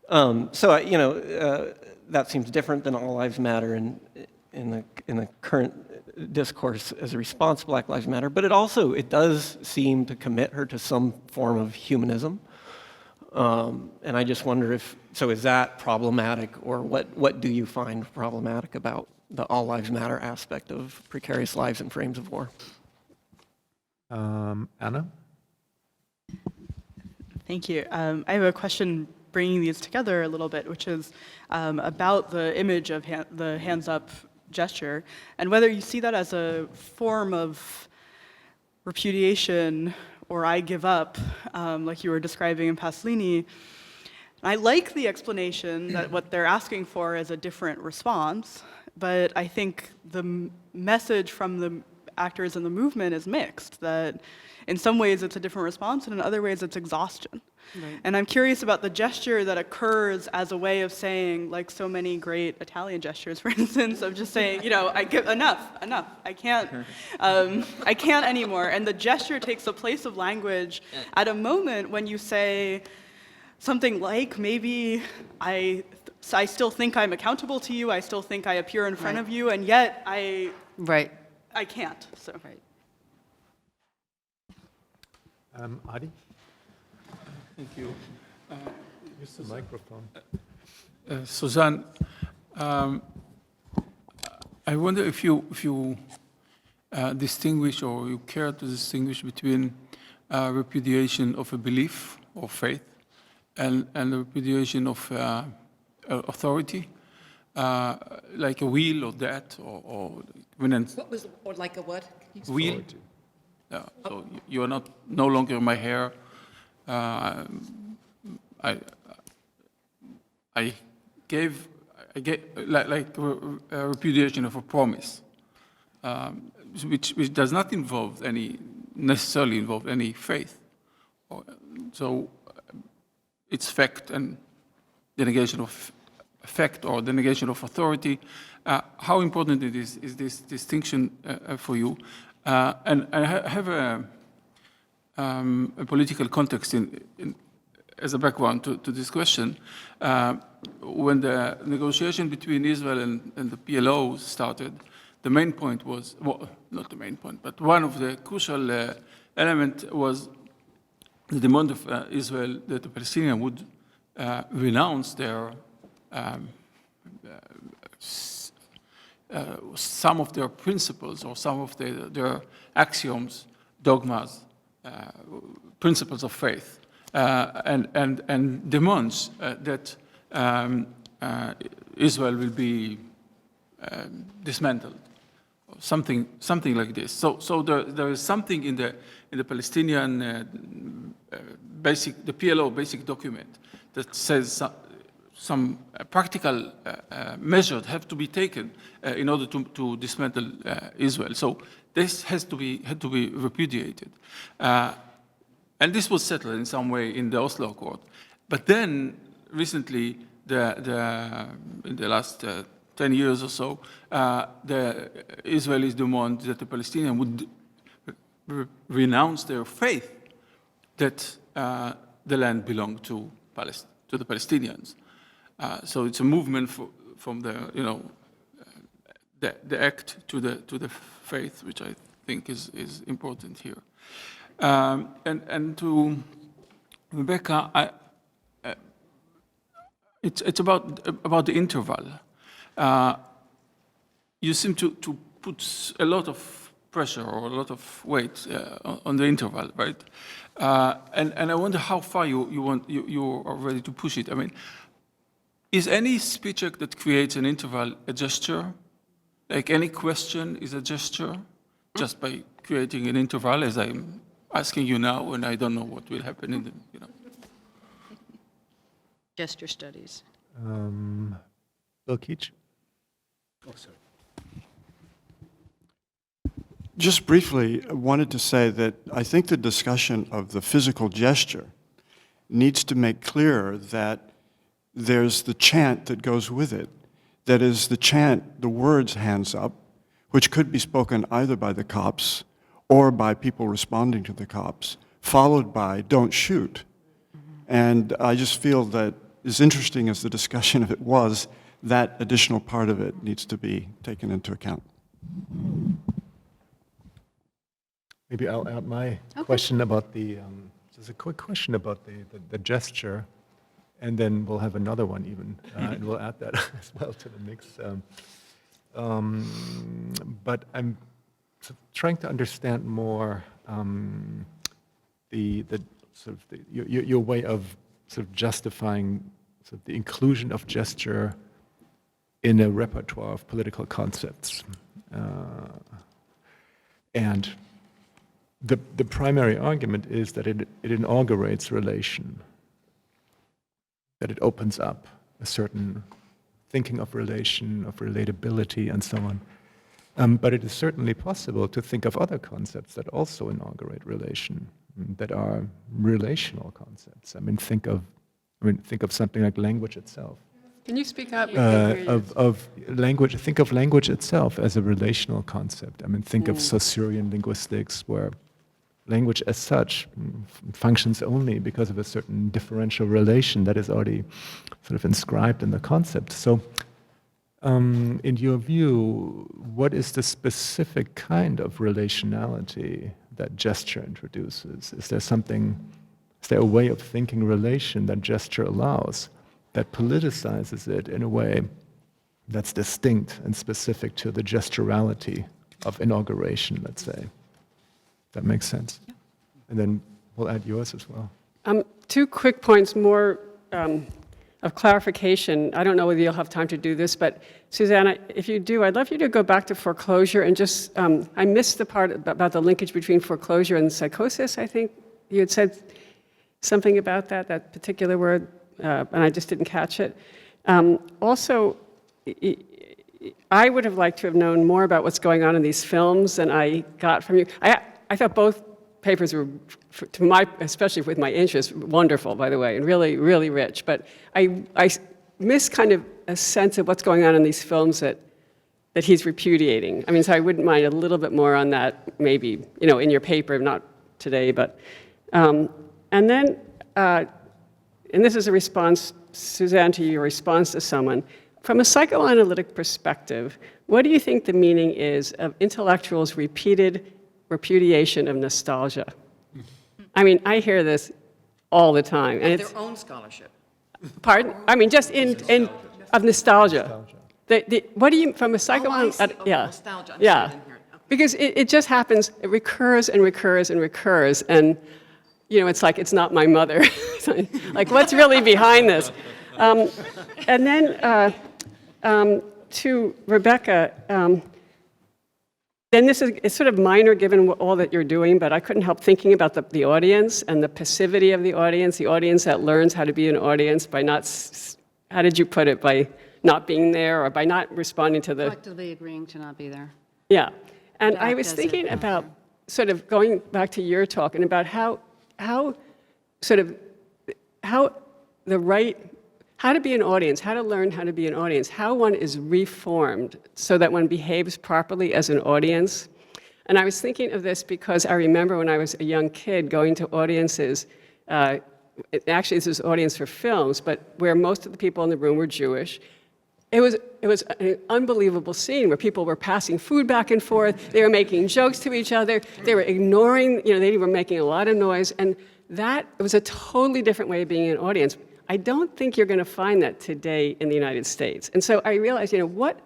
So that seems different than all lives matter in the current discourse as a response to Black Lives Matter. But it does seem to commit her to some form of humanism. And I just wonder is that problematic, or what do you find problematic about the all lives matter aspect of precarious lives in frames of war? Anna? Thank you. I have a question bringing these together a little bit, which is about the image of the hands up gesture, and whether you see that as a form of repudiation or I give up, like you were describing in Pasolini. I like the explanation that what they're asking for is a different response, but I think the message from the actors in the movement is mixed, that in some ways it's a different response, and in other ways it's exhaustion. Right. And I'm curious about the gesture that occurs as a way of saying, like so many great Italian gestures, for instance, of just saying, I give enough, I can't anymore. And the gesture takes the place of language at a moment when you say something like, maybe I still think I'm accountable to you, I still think I appear in front of you, and yet I can't. So. Right. Adi? Thank you. Use the microphone. Suzanne, I wonder if you distinguish, or you care to distinguish between repudiation of a belief or faith and the repudiation of authority, like a will or debt or What was, or like a what? will. Yeah, so you are no longer in my hair. I gave like a repudiation of a promise, which does not necessarily involve any faith. So it's fact and the negation of effect or the negation of authority. How important is this distinction for you? And I have a political context as a background to this question. When the negotiation between Israel and the PLO started, the main point was, well, not the main point, but one of the crucial elements was the demand of Israel that the Palestinians would renounce their some of their principles or some of their axioms, dogmas, principles of faith, and demands that Israel will be dismantled, something like this. So there is something in the Palestinian the PLO basic document that says some practical measures have to be taken in order to dismantle Israel. So this had to be repudiated. And this was settled in some way in the Oslo Accord. But then, recently, in the last 10 years or so, the Israelis demand that the Palestinians would renounce their faith that the land belonged to the Palestinians. So it's a movement from the act to the faith, which I think is important here. And to Rebecca, it's about the interval. You seem to put a lot of pressure or a lot of weight on the interval, right? And I wonder how far you are ready to push it. I mean, is any speech act that creates an interval a gesture? Like any question is a gesture, just by creating an interval, as I'm asking you now, and I don't know what will happen in the, Gesture studies. Bill Keach? Oh, sorry. Just briefly, I wanted to say that I think the discussion of the physical gesture needs to make clear that there's the chant that goes with it. That is the chant, the words hands up, which could be spoken either by the cops or by people responding to the cops, followed by "don't shoot." And I just feel that, as interesting as the discussion of it was, that additional part of it needs to be taken into account. Maybe I'll add my question about the, just a quick question about the gesture, and then we'll have another one even, and we'll add that as well to the mix. But I'm sort of trying to understand more the sort of your way of sort of justifying sort of the inclusion of gesture in a repertoire of political concepts. And the primary argument is that it inaugurates relation, that it opens up a certain thinking of relation, of relatability, and so on. But it is certainly possible to think of other concepts that also inaugurate relation, that are relational concepts. I mean, think of something like language itself. Can you speak up? Of language, think of language itself as a relational concept. I mean, think of Saussurean linguistics, where language as such functions only because of a certain differential relation that is already sort of inscribed in the concept. So, in your view, what is the specific kind of relationality that gesture introduces? Is there a way of thinking relation that gesture allows, that politicizes it in a way that's distinct and specific to the gesturality of inauguration, let's say? That makes sense? Yeah. And then we'll add yours as well. 2 quick points more of clarification. I don't know whether you'll have time to do this, but Susanna, if you do, I'd love you to go back to foreclosure and just, I missed the part about the linkage between foreclosure and psychosis. I think you had said something about that particular word, and I just didn't catch it. Also, I would have liked to have known more about what's going on in these films than I got from you. I thought both papers were, especially with my interest, wonderful, by the way, and really, really rich. But I miss kind of a sense of what's going on in these films that he's repudiating. I mean, so I wouldn't mind a little bit more on that, maybe, in your paper, not today, but, and then, and this is a response, Suzanne, to your response to someone. From a psychoanalytic perspective, what do you think the meaning is of intellectuals' repeated repudiation of nostalgia? I mean, I hear this all the time. And it's their own scholarship. Pardon? I mean, just of nostalgia. What do you, from a psychoanalytic, yeah. Nostalgia. Yeah. Because it just happens, it recurs and recurs and recurs, and, it's like, it's not my mother. Like, what's really behind this? And then to Rebecca, and this is, it's sort of minor given all that you're doing, but I couldn't help thinking about the audience and the passivity of the audience that learns how to be an audience by not, how did you put it, by not being there or by not responding to the... Collectively agreeing to not be there. Yeah. And I Act was as thinking it. about sort of going back to your talk and about how to be an audience, how to learn how to be an audience, how one is reformed so that one behaves properly as an audience. And I was thinking of this because I remember when I was a young kid going to audiences, actually this was audience for films, but where most of the people in the room were Jewish. It was an unbelievable scene where people were passing food back and forth, they were making jokes to each other, they were ignoring, they were making a lot of noise, and it was a totally different way of being an audience. I don't think you're going to find that today in the United States. And so I realized,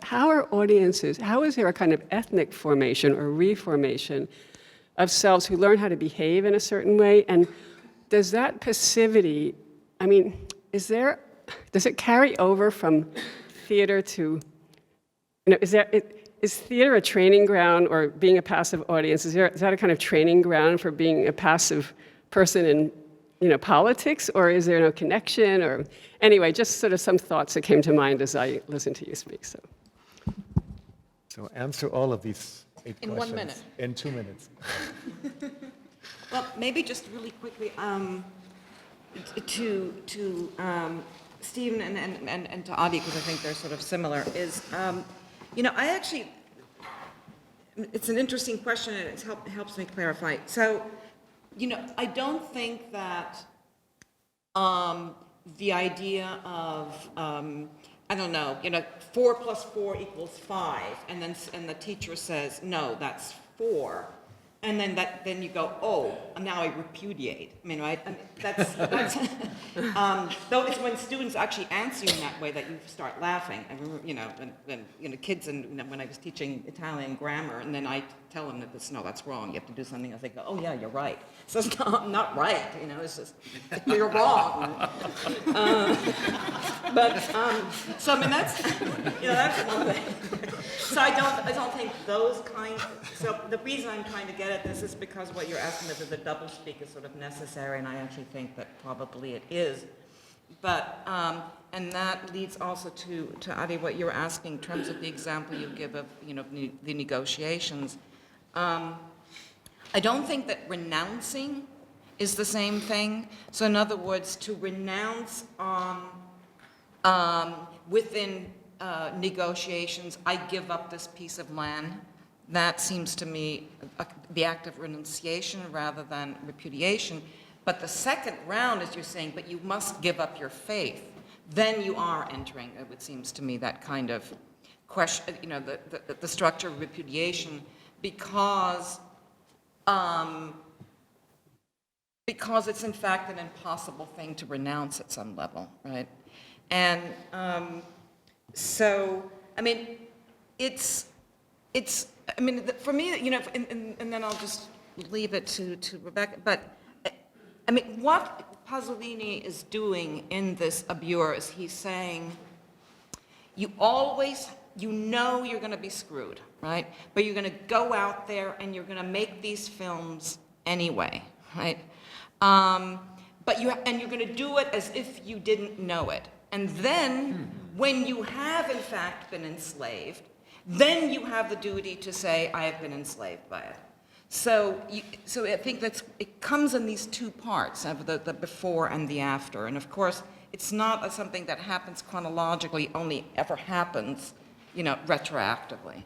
how are audiences, how is there a kind of ethnic formation or reformation of selves who learn how to behave in a certain way? And does that passivity, I mean, does it carry over from theater to, is theater a training ground, or being a passive audience, is that a kind of training ground for being a passive person in politics, or is there no connection? Or anyway, just sort of some thoughts that came to mind as I listened to you speak. So answer all of these 8 In questions. 1 minute. In 2 minutes. Well, maybe just really quickly to Stephen and to Adi, because I think they're sort of similar, is, I actually it's an interesting question, and it helps me clarify. So, I don't think that the idea of, I don't know, 4 plus 4 equals 5, and the teacher says, no, that's 4. And then you go, oh, now I repudiate. I mean, right? That's though it's when students actually answer you in that way that you start laughing. I remember, when kids, and when I was teaching Italian grammar, and then I tell them that that's wrong. You have to do something. I think, oh yeah, you're right. So it's not right. It's just you're wrong. So I mean that's that's one thing. So I don't think those kinds. So the reason I'm trying to get at this is because what you're asking whether the doublespeak is sort of necessary, and I actually think that probably it is. But and that leads also to Adi, what you're asking in terms of the example you give of the negotiations. I don't think that renouncing is the same thing. So in other words, to renounce within negotiations, I give up this piece of land. That seems to me the act of renunciation rather than repudiation. But the second round, as you're saying, but you must give up your faith, then you are entering, it seems to me, that kind of question, the structure of repudiation, because it's in fact an impossible thing to renounce at some level, right? And so, I mean, for me, and then I'll just leave it to Rebecca, but I mean, what Pasolini is doing in this Abur is he's saying, you always, you're going to be screwed, right? But you're going to go out there and you're going to make these films anyway, right? But you're going to do it as if you didn't know it. And then, when you have in fact been enslaved, then you have the duty to say, I have been enslaved by it. So I think it comes in these two parts of the before and the after. And of course, it's not something that happens chronologically, only ever happens, retroactively.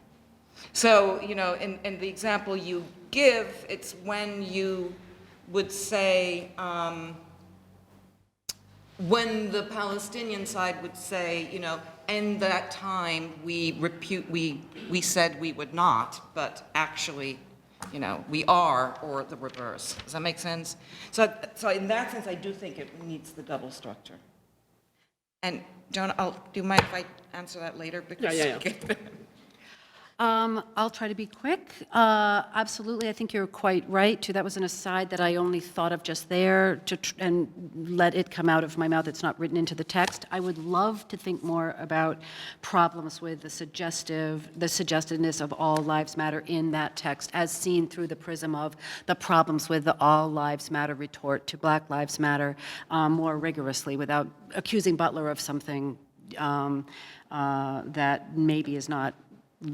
So, in the example you give, it's when you would say, when the Palestinian side would say, in that time we said we would not, but actually, we are, or the reverse. Does that make sense? So in that sense, I do think it needs the double structure. And Joan, do you mind if I answer that later? Because Yeah. I'll try to be quick. Absolutely, I think you're quite right, too. That was an aside that I only thought of just there and let it come out of my mouth. It's not written into the text. I would love to think more about problems with the suggestiveness of all lives matter in that text, as seen through the prism of the problems with the all lives matter retort to Black Lives Matter more rigorously, without accusing Butler of something that maybe is not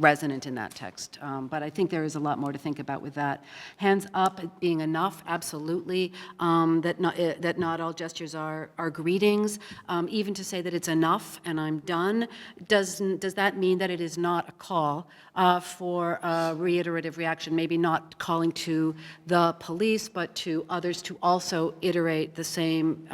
resonant in that text. But I think there is a lot more to think about with that. Hands up being enough, absolutely. That not all gestures are greetings. Even to say that it's enough and I'm done, does that mean that it is not a call for a reiterative reaction? Maybe not calling to the police, but to others to also iterate the same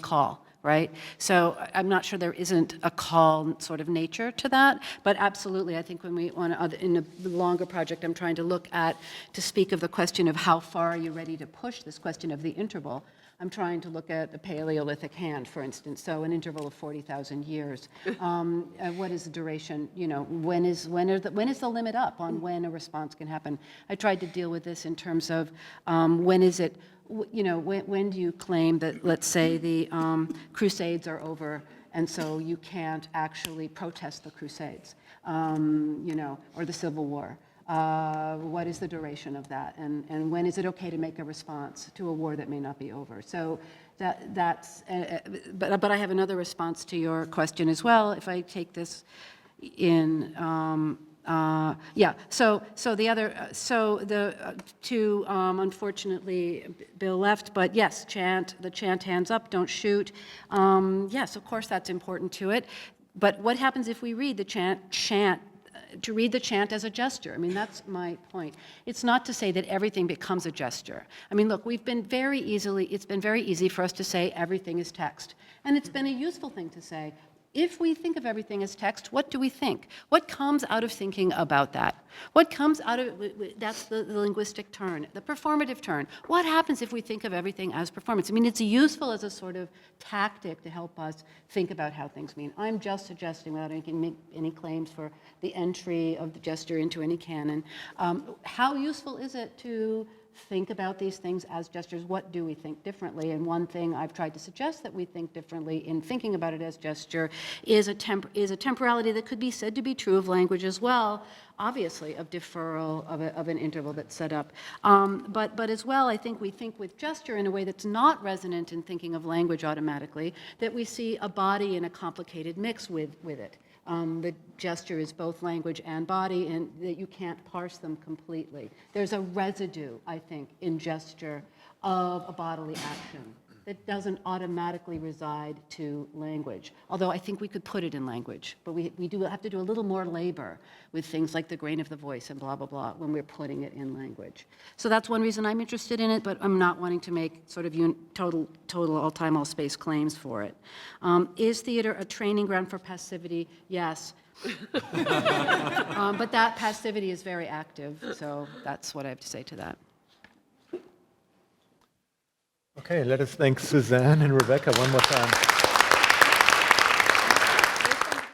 call. Right? So I'm not sure there isn't a call sort of nature to that, but absolutely, I think when we want to, in a longer project, I'm trying to look at, to speak of the question of how far are you ready to push this question of the interval. I'm trying to look at the Paleolithic hand, for instance, so an interval of 40,000 years. What is the duration? When is the limit up on when a response can happen? I tried to deal with this in terms of when is it, when do you claim that, let's say, the Crusades are over, and so you can't actually protest the Crusades, or the Civil War? What is the duration of that? And when is it okay to make a response to a war that may not be over? So that's, but I have another response to your question as well, if I take this in, unfortunately, Bill left, but yes, the chant hands up, don't shoot. Yes, of course that's important to it. But what happens if we read the chant to read the chant as a gesture. I mean, that's my point. It's not to say that everything becomes a gesture. I mean, look, it's been very easy for us to say everything is text. And it's been a useful thing to say. If we think of everything as text, what do we think? What comes out of thinking about that? What comes out of it, that's the linguistic turn, the performative turn. What happens if we think of everything as performance? I mean, it's useful as a sort of tactic to help us think about how things mean. I'm just suggesting, without making any claims for the entry of the gesture into any canon, how useful is it to think about these things as gestures? What do we think differently? And one thing I've tried to suggest that we think differently in thinking about it as gesture is a temporality that could be said to be true of language as well, obviously, of deferral of an interval that's set up. But as well, I think we think with gesture in a way that's not resonant in thinking of language automatically, that we see a body in a complicated mix with it. The gesture is both language and body, and that you can't parse them completely. There's a residue, I think, in gesture of a bodily action that doesn't automatically reside to language. Although I think we could put it in language, but we do have to do a little more labor with things like the grain of the voice and blah, blah, blah when we're putting it in language. So that's one reason I'm interested in it, but I'm not wanting to make sort of total all time, all space claims for it. Is theater a training ground for passivity? Yes. But that passivity is very active, so that's what I have to say to that. Okay, let us thank Suzanne and Rebecca one more time.